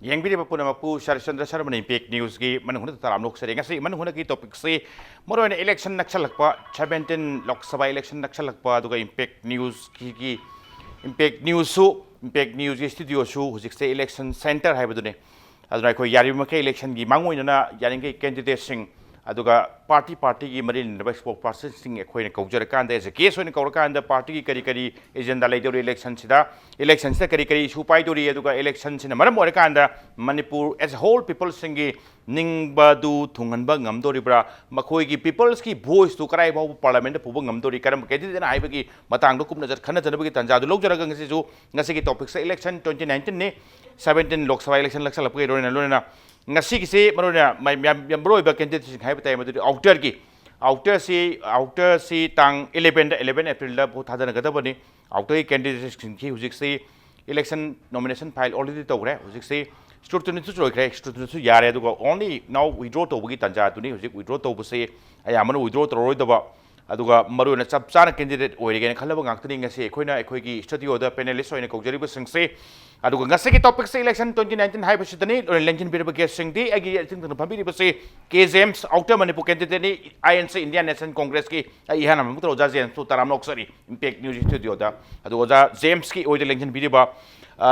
Yang punamakpu Sharchandra Sharma Impact News ki manhuna taram lok sare ngasi manhuna ki topic se moron election naksalakpa 17 Lok Sabha election naksalakpa aduga Impact News ki Impact News ki studio su hujik se election center haibadune aduna ko yarima ke election gi mangoina yaringe candidate sing aduga party ki marin naba spokesperson sing ekhoina kaujara kanda as a case when kaurkanda party ki kari agenda later election sida kari issue pai dori aduga election sina maram ore kanda Manipur as a whole people singi ningba du thunganba ngamdori bra makhoi ki peoples ki voice to karai ba parliament puba ngamdori karam kedi dena ai bagi matang do kupna jar khana janabagi tanja du lok jaraga ngasi ju ngasi ki topic se election 2019 ne 17 Lok Sabha election laksa lapgai rona lona ngasi ki se marona yam bro ba candidate sing hai batai madu outer si tang 11 April la bo thadana gada bani outer candidate sing ki hujik se election nomination file already to gre hujik se scrutiny to joy scrutiny to yare aduga only now withdraw to bugi tanja tuni hujik withdraw to bu se ayamana withdraw to roi daba aduga maruna chap chana candidate oiregen khalaba ngakni ngase ekhoina ekhoigi studio da panelist oina kojari bu singse aduga ngase ki topic se election 2019 hai basitani election bir guest singdi agi think na phambi bu se K James outer Manipur candidate ni INC Indian National Congress ki ihana mu to Oja James to taram loksari Impact News studio da adu Oja James ki oide election bir ba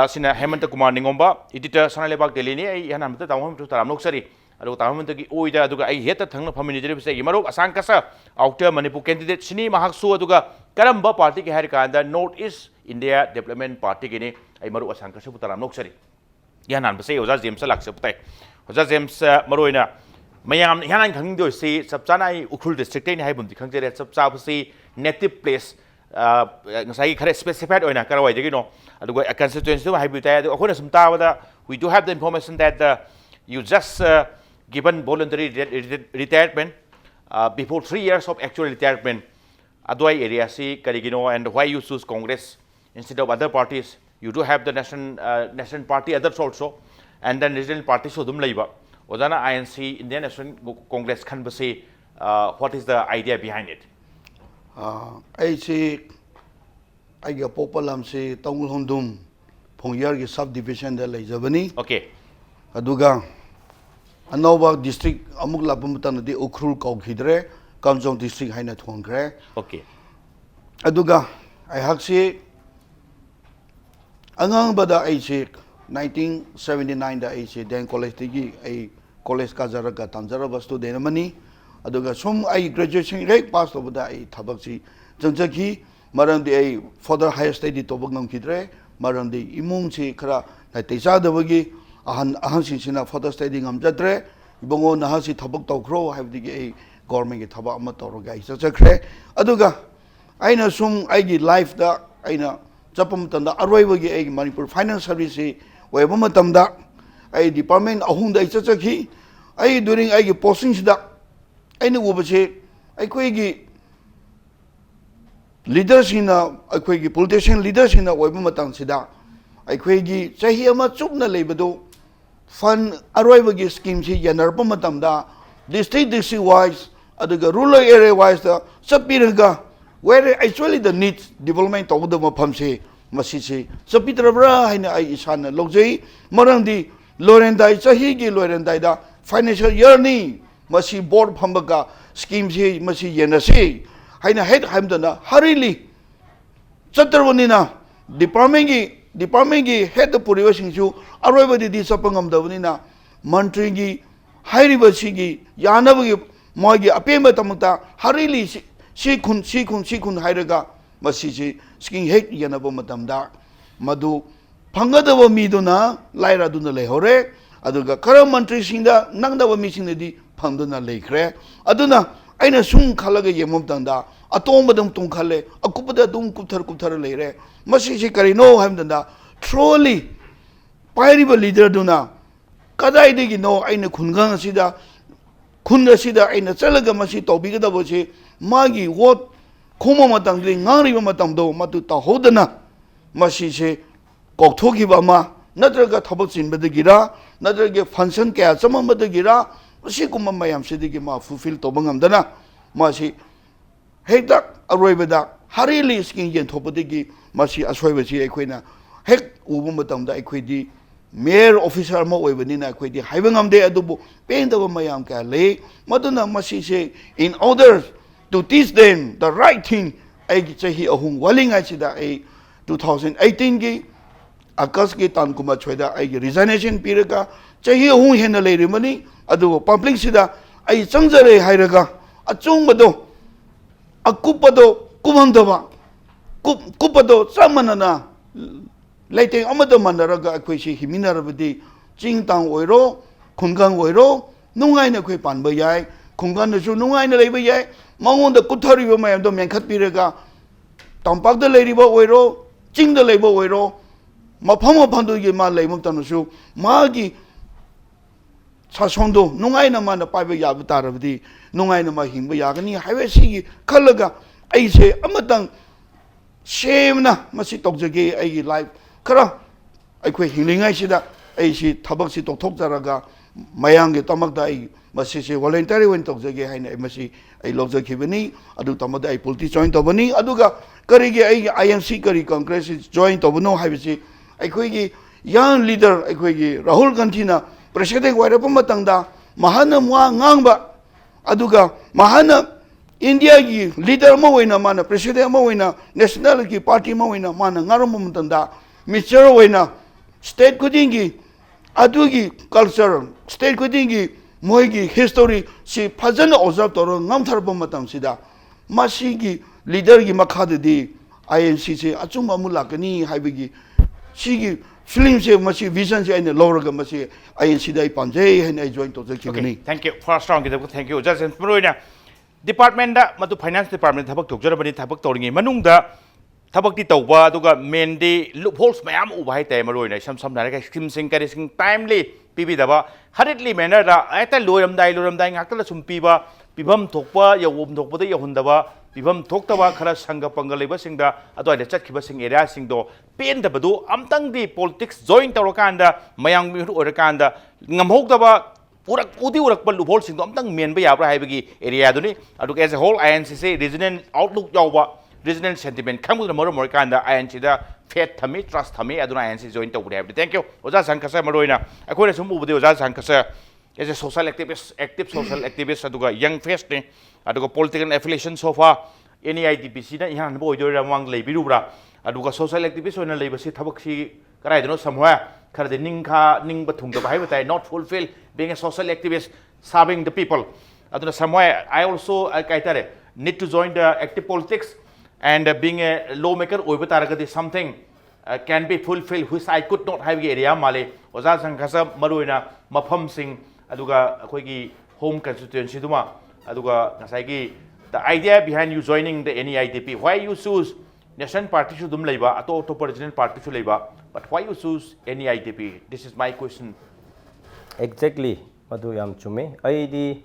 sina Hemant Kumar Ningomba editor Sanalebak Delhi ni ihana mu to taram loksari aduga tahamanta ki oida aduga ai heta thangna phamini jere se imaro asang kasa outer Manipur candidate sini mahaksu aduga karamba party ki har kanda North East India Development Party ki ni ai maru asang kasa putaram noksari ya nan base Oja James lakse putai Oja James maroina mayam hanan khangdo se sabchana ai Ukhul district ni hai bumdi khangjere sabcha base native place ngasai khare specified oina karawai de no aduga constituency hai butai adu akhona sumta wada we do have the information that you just given voluntary retirement before 3 years of actual retirement. Adwai area si karigino and why you choose Congress instead of other parties? You do have the national party others also, and then regional parties so dum laiba. Odana INC Indian National Congress can be say what is the idea behind it? I see I get popular say Tongul Hondum Pongyar subdivision the Lajabani. Okay. Aduga Anova district amuk lapumutan di Ukrul Kaukidre, Kamjong district haina thongre. Okay. Aduga I haksi angang bada aiche 1979 da aiche den college tigi ai college ka jaraga tamjara bastu denamani aduga sum ai graduation rate pass to bada ai thabakchi jangjaki marandi ai further higher study to bangam kidre marandi imung chi khara na teisa dabagi ahan sina further study ngam jadre ibongo na si thabak tawkro habdigi ai government ki thaba ama tawroga isa chakre aduga aina sum aigi life da aina chapam tanda arwaiwagi ai Manipur finance service weba matamda ai department ahung da isa chakhi ai during aigi posting sida aina ubase ai koigi leaders ina aikoigi politician leaders ina weba matang sida aikoigi chahi ama chupna leibado fund arwaiwagi scheme si yanarpa matamda district wise aduga rural area wise da sapiraga where actually the needs development of the mapamse masisi sapitrabra haina ai isana logjei marandi lorendai chahigi lorendai da financial year ni masi board phambaga scheme si masi yenasi haina head hamdana harili chatrwanina department gi head purivasing su arwebadi di sapangam davnina mantri gi hairiba sigi yanabagi mogi apemba tamta harili si kun hairaga masisi skin hek yanabo matamda madu phangadaba miduna laira duna lehore aduga karam mantri singda nangdaba mi singdi phangduna lekhre aduna aina sung khalaga yemom tanda atombadam tung khale akupada dum kuthar leire masisi karino hamdanda truly pairiba leader duna kadai degi no aina khungang sida khunda sida aina chalaga masi tobigada boche magi wot khoma matang li ngariba matam do matu ta hodana masi se kokthoki ba ma natraga thabak sin badagira natraga function kya chama badagira usi kuma mayam sidigi ma fulfill to bangam dana masi hekda aroibada harili skin yen thopodigi masi asoi basi ekhoina hek ubu matam da ekhoidi mayor officer ma oibani na khoi di haiba ngamde adubu pendaba mayam ka le maduna masi se in order to teach them the right thing ai gi chahi ahung walinga chida ai 2018 gi akas gi tan kuma choida ai gi resignation piraga chahi ahung hena le rimani adu public sida ai changjare hairaga achung bado akupado kumandaba kupado samanana leiteng amada manaraga akhoi si himinarabadi chingtang oiro khungang oiro nungai na khoi panba yai khungang na su nungai na leiba yai mangon da kuthari ba mayam do menkhat piraga tampak da leiriba oiro ching da leiba oiro mafam phandu gi ma leimuk tanu su magi 사성도 농아이나 만나 빠베 야부다르디 농아이나 마 힘부 야가니 하웨시기 칼라가 아이세 아마당 셰임나 마시 똑저게 아이 라이프 그라 아이코 힐링아이시다 아이시 타박시 똑톡자라가 마양게 따막다 아이 마시시 volunteer wen 똑저게 하이나 마시 아이 롭저키베니 아두 따마다 아이 폴티 조인 떠버니 아두가 거리게 아이 INC 거리 컨그레스 조인 떠버노 하이비시 아이코기 양 리더 아이코기 라훌 간티나 Presidente Guaira Pamatangda, Mahana Mua Ngamba, Aduga, Mahana India gi leader Mawina Mana, President Mawina, National Party Mawina Mana, Ngaramutanda, Mr. Wina, State Kudingi, Adugi culture, State Kudingi, Moigi history, si Pazana Ozaptor, Namtar Pamatam Sida, Masigi, leader gi Makadi, INCC, Atsuma Mulakani, Habigi, Sigi. Film se masi vision se ane lower ga masi INC dai panjai hen ai join to the kibani. Thank you for strong thank you just Maroina department da matu finance department thabak tokjarabani thabak toringi manungda thabak ti tawba aduga main di loopholes mayam uba hai tai Maroina sam na ga scheme sing kari sing timely pibi daba hurriedly manner da aita loramdai ngakla sum piba pibam thokpa yawum thokpa da yahundaba pibam thoktaba khara sangha pangal leba singda adoi chatkiba sing area singdo pen da badu amtang di politics join tawrakanda mayang mi orakanda ngamhokdaba urak pal lubhol singdo amtang menba yabra haibagi area duni aduk as a whole INCC regional outlook yawba regional sentiment khamudra morikanda INC da faith thami trust thami aduna INC join tawbre habdi thank you oja sankasa maroina akoina sum ubudi oja sankasa as a social activist active social activist aduga young face ne aduga political affiliation so far NEITPC na ihan bo idora wang leibirubra aduga social activist oina leibasi thabak si karai dono samhoya khar de ningba thungda bai batai not fulfill being a social activist serving the people aduna samhoya I also kaitare need to join the active politics and being a lawmaker oibataragadi something can be fulfilled which I could not have area male oza sanghasa maruina mafam sing aduga akoigi home constituency duma aduga ngasai the idea behind you joining the NEITP why you choose National Party should dum leiba ato regional party should leiba but why you choose NEITP this is my question exactly madu yam chume ai di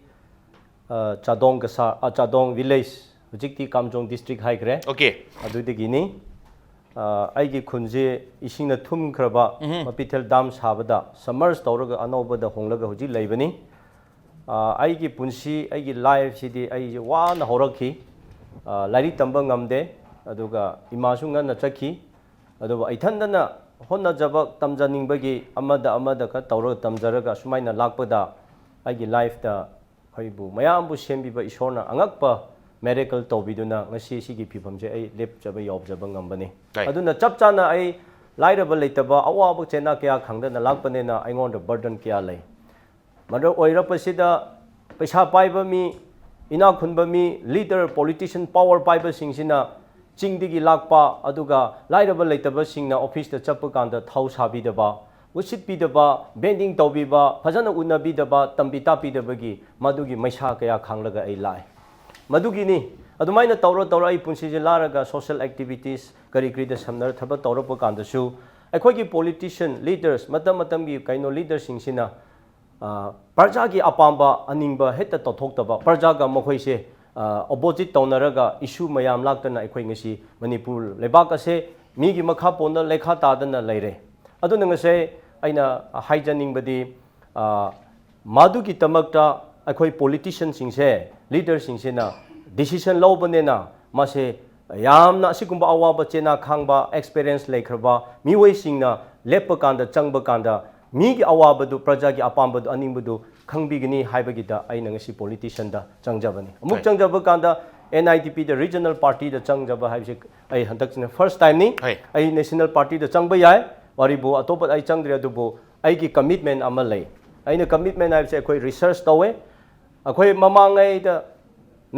chadong ka chadong village hujikti kamjong district hai gre okay adu de gini ai gi khunje ising na thum khraba mapitel dam sabada summers tawraga anobada honglaga huji leibani ai gi punsi ai gi life sidi ai wa na horakhi lari tamba ngamde aduga imasu nganna chakhi aduba aithandana honna jabak tamjaning bagi amada ka tawraga tamjaraga sumaina lakpada ai gi life da haibu mayam bu sembiba isorna angakpa miracle tobiduna ngasi sigi phibamje ai lepjaba yobjaba ngambani aduna chapchana ai lairaba leitaba awaba chena kya khangdana lakpane na aingon burden kya lei mado oirapasida paisa paiba mi ina khunba mi leader politician power paiba singsina chingdigi lakpa aduga lairaba leitaba singna office da chappa kanda thau sabidaba usit pidaba bending tobiba phajana unabidaba tambita pidabagi madugi maisa kaya khanglaga ai lai madugini adumaina tawra ai punsije laraga social activities kari da samnar thaba tawra pa kandasu akhoi politician leaders matam gi kaino leaders singsina parja gi apamba aningba heta tothokta parja ga mokhoi se opposite tawnaraga issue mayam laktana akhoi ngasi manipur lebak ase mi gi makha pona lekha tadana leire aduna ngase aina haijaning badi madugi tamakta akhoi politician singse leader singsena decision lawbanena mase yamna sigumba awaba chena khangba experience lekhraba miwei singna lepa kanda changba kanda ꯃꯤꯒꯤ ꯑꯋꯥꯕꯗꯨ ꯄ꯭ꯔꯖꯥꯒꯤ ꯑꯄꯥꯝꯕꯗꯨ ꯑꯅꯤꯡꯕꯗꯨ ꯈꯪꯕꯤꯒꯅꯤ ꯍꯥꯏꯕꯒꯤꯗ ꯑꯩꯅ ꯉꯁꯤ ꯄꯣꯂꯤꯇꯤꯁꯤꯌꯟꯗ ꯆꯪꯖꯕꯅꯤ ꯑꯃꯨꯛ ꯆꯪꯖꯕ ꯀꯥꯟꯗ NIDPꯗ regional ꯄꯥꯔꯇꯤꯗ ꯆꯪꯖꯕ ꯍꯥꯏꯕꯁꯤ ꯑꯩ ꯍꯟꯗꯛꯁꯤꯅ ꯐꯥꯔꯁט ꯇꯥꯏꯝꯅꯤ ꯑꯩ national ꯄꯥꯔꯇꯤꯗ ꯆꯪꯕ ꯌꯥꯏ ꯋꯥꯔꯤꯕꯨ ꯑꯇꯣꯞꯄ ꯑꯩ ꯆꯪꯗ꯭ꯔꯦ ꯑꯗꯨꯕꯨ ꯑꯩꯒꯤ ꯀꯃꯤꯠꯃꯦꯟ ꯑꯃ ꯂꯩ ꯑꯩꯅ ꯀꯃꯤꯠꯃꯦꯟ ꯍꯥꯏꯕꯁꯦ ꯑꯩꯈꯣꯏ ꯔꯤꯁꯔꯆ ꯇꯧꯋꯦ ꯑꯩꯈꯣꯏ ꯃꯃꯥꯡꯉꯩꯗ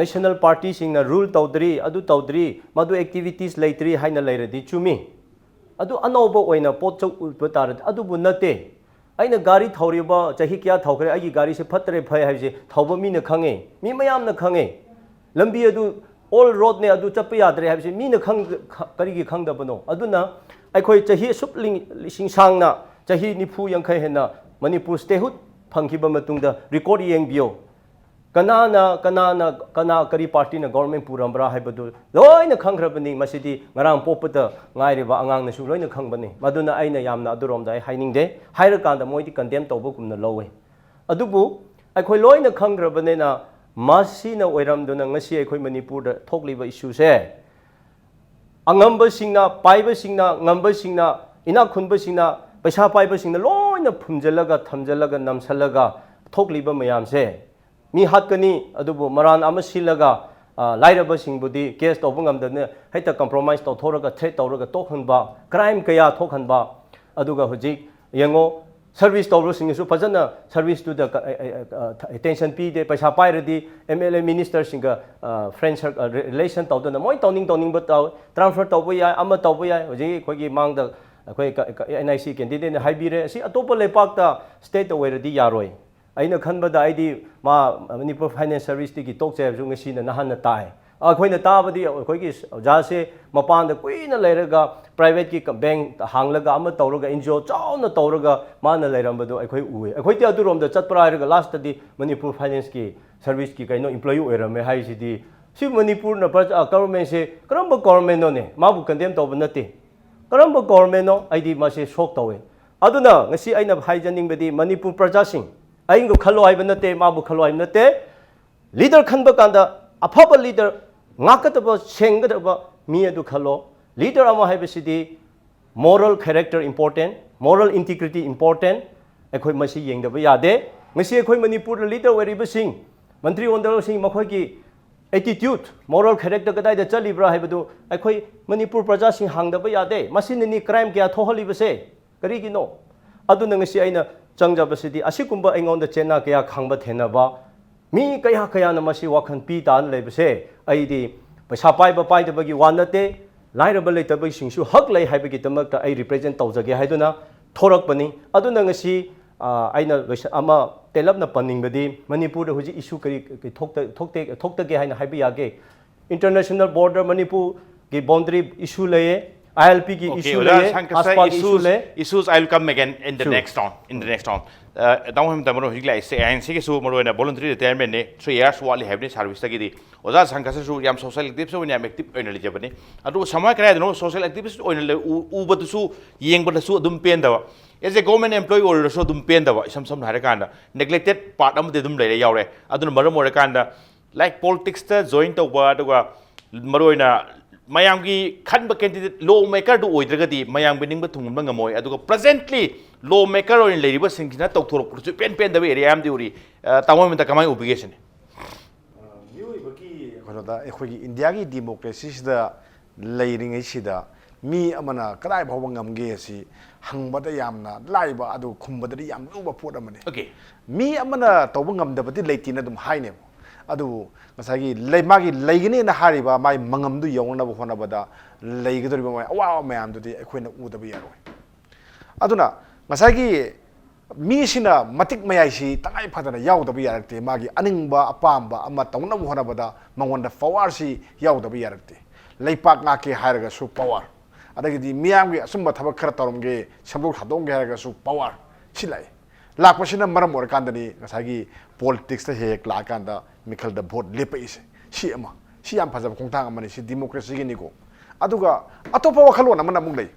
ꯅꯦꯁꯅꯦꯜ ꯄꯥꯔꯇꯤꯁꯤꯡꯅ ꯔꯨꯜ ꯇꯧꯗ꯭ꯔꯤ ꯑꯗꯨ ꯇꯧꯗ꯭ꯔꯤ ꯃꯗꯨ ꯑꯦꯛꯇꯤꯚꯤꯇꯤꯁ ꯂꯩꯇ꯭ꯔꯤ ꯍꯥꯏꯅ ꯂꯩꯔꯗꯤ ꯆꯨꯝꯃꯤ ꯑꯗꯨ ꯑꯅꯧꯕ ꯑꯣꯏꯅ ꯄꯣꯠꯆ ꯎꯠꯄ ꯇꯥꯔꯗꯤ ꯑꯗꯨꯕꯨ ꯅꯠꯇꯦ ꯑꯩꯅ ꯒꯥꯔꯤ ꯊꯧꯔꯤꯕ ꯆꯍꯤ ꯀꯌꯥ ꯊꯧꯈ꯭ꯔꯦ ꯑꯩꯒꯤ ꯒꯥꯔꯤꯁꯦ ꯐꯠꯇ꯭ꯔꯦ ꯐꯩ ꯍꯥꯏꯕꯁꯦ ꯊꯧꯕ ꯃꯤꯅ ꯈꯪꯉꯦ ꯃꯤ ꯃꯌꯥꯝꯅ ꯈꯪꯉꯦ ꯂꯝꯕꯤ ꯑꯗꯨ ꯑꯣꯜ ꯔꯣꯗꯅꯦ ꯑꯗꯨ ꯆꯠꯄ ꯌꯥꯗ꯭ꯔꯦ ꯍꯥꯏꯕꯁꯦ ꯃꯤꯅ ꯀꯔꯤꯒꯤ ꯈꯪꯗꯕꯅꯣ ꯑꯗꯨꯅ ꯑꯩꯈꯣꯏ ꯆꯍꯤ ꯑꯁꯨꯛ ꯂꯤꯁꯤꯡ ꯁꯥꯡꯅ ꯆꯍꯤ 90-50 ꯍꯦꯟꯅ ꯃꯅꯤꯄꯨꯔ ꯁ꯭ꯇꯦꯠꯍꯨꯠ ꯐꯪꯈꯤꯕ ꯃꯇꯨꯡꯗ ꯔꯦꯀꯣꯔꯗ ꯌꯦꯡꯕꯤꯌꯣ ꯀꯅꯥ ꯀꯔꯤ ꯄꯥꯔꯇꯤꯅ ꯒꯣꯔꯃꯦꯟ ꯄꯨꯔꯝꯕ꯭ꯔꯥ ꯍꯥꯏꯕꯗꯨ ꯂꯣꯏꯅ ꯈꯪꯈ꯭ꯔꯕꯅꯤ ꯃꯁꯤꯗꯤ ꯉꯔꯥꯡ ꯄꯣꯛꯄꯗ ꯉꯥꯏꯔꯤꯕ ꯑꯉꯥꯡꯅꯁꯨ ꯂꯣꯏꯅ ꯈꯪꯕꯅꯤ ꯃꯗꯨꯅ ꯑꯩꯅ ꯌꯥꯝꯅ ꯑꯗꯨꯔꯣꯝꯗ ꯑꯩ ꯍꯥꯏꯅꯤꯡꯗꯦ ꯍꯥꯏꯔꯀꯥꯟꯗ ꯃꯣꯏꯗꯤ ꯀꯟꯗꯦꯝ ꯇꯧꯕꯒꯨꯝꯅ ꯂꯧꯋꯦ ꯑꯗꯨꯕꯨ ꯑꯩꯈꯣꯏ ꯂꯣꯏꯅ ꯈꯪꯈ꯭ꯔꯕꯅꯤꯅ ꯃꯁꯤꯅ ꯑꯣꯏꯔꯝꯗꯨꯅ ꯉꯁꯤ ꯑꯩꯈꯣꯏ ꯃꯅꯤꯄꯨꯔꯗ ꯊꯣꯛꯂꯤꯕ ꯏꯁꯨꯁꯦ ꯑꯉꯝꯕꯁꯤꯡꯅ ꯄꯥꯏꯕꯁꯤꯡꯅ ꯉꯝꯕꯁꯤꯡꯅ ꯏꯅꯥꯛ ꯈꯨꯟꯕꯁꯤꯡꯅ ꯄꯩꯁꯥ ꯄꯥꯏꯕꯁꯤꯡꯅ ꯂꯣꯏꯅ ꯐꯨꯝꯖꯤꯜꯂꯒ ꯊꯝꯖꯤꯜꯂꯒ ꯅꯝꯁꯜꯂꯒ ꯊꯣꯛꯂꯤꯕ ꯃꯌꯥꯝꯁꯦ ꯃꯤ ꯍꯥꯠꯀꯅꯤ ꯑꯗꯨꯕꯨ ꯃꯔꯥꯟ ꯑꯃ ꯁꯤꯜꯂꯒ ꯂꯥꯏꯔꯕꯁꯤꯡꯕꯨꯗꯤ ꯀꯦꯁ ꯇꯧꯕ ꯉꯝꯗꯅ ꯍꯦꯛꯇ ꯀꯝꯄ꯭ꯔꯣꯃꯥꯏꯁ ꯇꯧꯊꯣꯛꯔꯒ ꯊ꯭ꯔꯦꯠ ꯇꯧꯔꯒ ꯇꯣꯛꯍꯟꯕ ꯀ꯭ꯔꯥꯏꯝ ꯀꯌꯥ ꯊꯣꯛꯍꯟꯕ ꯑꯗꯨꯒ ꯍꯧꯖꯤꯛ ꯌꯦꯡꯉꯣ ꯁꯔꯚꯤꯁ ꯇꯧꯕꯁꯤꯡꯅꯁꯨ ꯐꯖꯅ ꯁꯔꯚꯤꯁꯇꯨꯗ ꯑꯦꯇꯦꯟꯁꯟ ꯄꯤꯗꯦ ꯄꯩꯁꯥ ꯄꯥꯏꯔꯗꯤ MLA ꯃꯤꯅꯤꯁꯇꯔꯁꯤꯡꯒ ꯐ꯭ꯔꯦꯟ ꯔꯤꯂꯦꯁꯟ ꯇꯧꯗꯅ ꯃꯣꯏ ꯇꯧꯅꯤꯡꯕ ꯇ꯭ꯔꯥꯟꯁꯐꯔ ꯇꯧꯕ ꯌꯥꯏ ꯑꯃ ꯇꯧꯕ ꯌꯥꯏ ꯍꯧꯖꯤꯛ ꯑꯩꯈꯣꯏꯒꯤ ꯃꯥꯡꯗ ꯑꯩꯈꯣꯏ NIC ꯀꯦꯟꯗꯤꯗꯦꯠꯅ ꯍꯥꯏꯕꯤꯔꯦ ꯑꯁꯤ ꯑꯇꯣꯞꯄ ꯂꯩꯄꯥꯛꯇ ꯁ꯭ꯇꯦꯠꯇ ꯑꯣꯏꯔꯗꯤ ꯌꯥꯔꯣꯏ ꯑꯩꯅ ꯈꯟꯕꯗ ꯑꯩꯗꯤ ꯃꯅꯤꯄꯨꯔ ꯐꯥꯏꯅꯥꯟꯁ ꯁꯔꯚꯤꯁꯇꯒꯤ ꯇꯣꯛꯆꯩ ꯍꯥꯏꯕꯁꯨ ꯉꯁꯤꯅ ꯅꯍꯥꯟꯅ ꯇꯥꯏ ꯑꯩꯈꯣꯏꯅ ꯇꯥꯕꯗꯤ ꯑꯩꯈꯣꯏꯒꯤ ꯑꯣꯖꯥꯁꯦ ꯃꯄꯥꯟꯗ ꯀꯨꯏꯅ ꯂꯩꯔꯒ ꯄ꯭ꯔꯥꯏꯚꯦꯠꯀꯤ ꯕꯦꯡ ꯍꯥꯡꯂꯒ ꯑꯃ ꯇꯧꯔꯒ NGO ꯆꯥꯎꯅ ꯇꯧꯔꯒ ꯃꯥꯅ ꯂꯩꯔꯝꯕꯗꯣ ꯑꯩꯈꯣꯏ ꯎꯏ ꯑꯩꯈꯣꯏꯗꯤ ꯑꯗꯨꯔꯣꯝꯗ ꯆꯠꯄ꯭ꯔꯥ ꯍꯥꯏꯔꯒ ꯂꯥꯁꯇꯗꯤ ꯃꯅꯤꯄꯨꯔ ꯐꯥꯏꯅꯥꯟꯁꯀꯤ ꯁꯔꯚꯤꯁꯀꯤ ꯀꯩꯅꯣ ꯏꯝꯄ꯭ꯂꯣꯌꯤ ꯑꯣꯏꯔꯝꯃꯦ ꯍꯥꯏꯁꯤꯗꯤ ꯁꯤ ꯃꯅꯤꯄꯨꯔꯅ ꯒꯣꯔꯃꯦꯟꯁꯦ ꯀꯔꯝꯕ ꯒꯣꯔꯃꯦꯟꯅꯣꯅꯦ ꯃꯥꯕꯨ ꯀꯟꯗꯦꯝ ꯇꯧꯕ ꯅꯠꯇꯦ ꯀꯔꯝꯕ ꯒꯣꯔꯃꯦꯟꯅꯣ ꯑꯩꯗꯤ ꯃꯁꯤ ꯁꯣꯛ ꯇꯧꯋꯦ ꯑꯗꯨꯅ ꯉꯁꯤ ꯑꯩꯅ ꯍꯥꯏꯖꯅꯤꯡꯕꯗꯤ ꯃꯅꯤꯄꯨꯔ ꯄ꯭ꯔꯖꯥꯁꯤꯡ ꯑꯩꯕꯨ ꯈꯜꯂꯣ ꯍꯥꯏꯕ ꯅꯠꯇꯦ ꯃꯥꯕꯨ ꯈꯜꯂꯣ ꯍꯥꯏꯕ ꯅꯠꯇꯦ ꯂꯤꯗꯔ ꯈꯟꯕ ꯀꯥꯟꯗ ꯑꯐꯕ ꯂꯤꯗꯔ ꯉꯥꯛꯀꯗꯕ ꯁꯦꯡꯒꯗꯕ ꯃꯤ ꯑꯗꯨ ꯈꯜꯂꯣ ꯂꯤꯗꯔ ꯑꯃ ꯍꯥꯏꯕꯁꯤꯗꯤ moral character important moral integrity important ꯑꯩꯈꯣꯏ ꯃꯁꯤ ꯌꯦꯡꯗꯕ ꯌꯥꯗꯦ ꯉꯁꯤ ꯑꯩꯈꯣꯏ ꯃꯅꯤꯄꯨꯔꯗ ꯂꯤꯗꯔ ꯑꯣꯏꯔꯤꯕꯁꯤꯡ ꯃꯟꯇ꯭ꯔꯤ ꯑꯣꯟꯗꯔꯁꯤꯡ ꯃꯈꯣꯏꯒꯤ attitude moral character kadai da chalibra haibadu akhoi manipur praja sing hangdaba yade masinini crime kya thohalibase karigino aduna ngasi aina changjabasidi asikumba aingonda chena kya khangba thenaba mi kaya na masi wakhan pi tan lebase aidi paisa paiba paidabagi wanate lairaba leitabagi singsu hak lei haibagi tamakta ai represent tawjage haiduna thorakpani aduna ngasi aina ama telapna paningbadi manipur huji issue kari thokte haina haibi yage international border manipur ki boundary issue leye ILP ki issue leye aspa ki issue le issues I will come again in the next round daw him tamaro higla se ANC ke su maro na voluntary retirement ne 3 years wali have service ta gidi oja sankasa su yam social active so yam active oina le jabani adu samay kra no social activist oina le ubatu su yengbata su dum penda as a government employee or so dum penda some harakanda neglected part am de dum le yaure aduna maram orakanda like politics ta join to ba aduga maroina mayamgi khanba candidate lawmaker do oidragadi mayambi ningba thungba ngamoi aduga presently lawmaker oin leriba singina tawthorok chu pen da area am diuri tamam ta kamai obligation miyoibaki khoda ekhoi india gi democracy da leiring sida mi amana kadai bhawa ngamge si hangbada yamna laiba adu khumbada yam luba pot amane okay mi amana tawba ngamdabati leitina dum haine adu ngasagi leimagi leigini na hariba mai mangamdu yongna hona bada leigidoriba mai awa mayam dudi ekhoina udaba yaroi aduna ngasagi mi sina matik mayai si tangai phadana yaudaba yarakte magi aningba apamba ama tawna hona bada mangonda power si yaudaba yarakte leipak ngake hairaga su power adagidi miyamgi asumba thabak khara tawrumge samdok thadongge hairaga su power silai lakpasina maram or kandani ngasagi politics ta hek la kanda mikhal da vote lepa ise si ama si am phajab khongthang amani si democracy gi niko aduga atopa wakhalon amana mung lei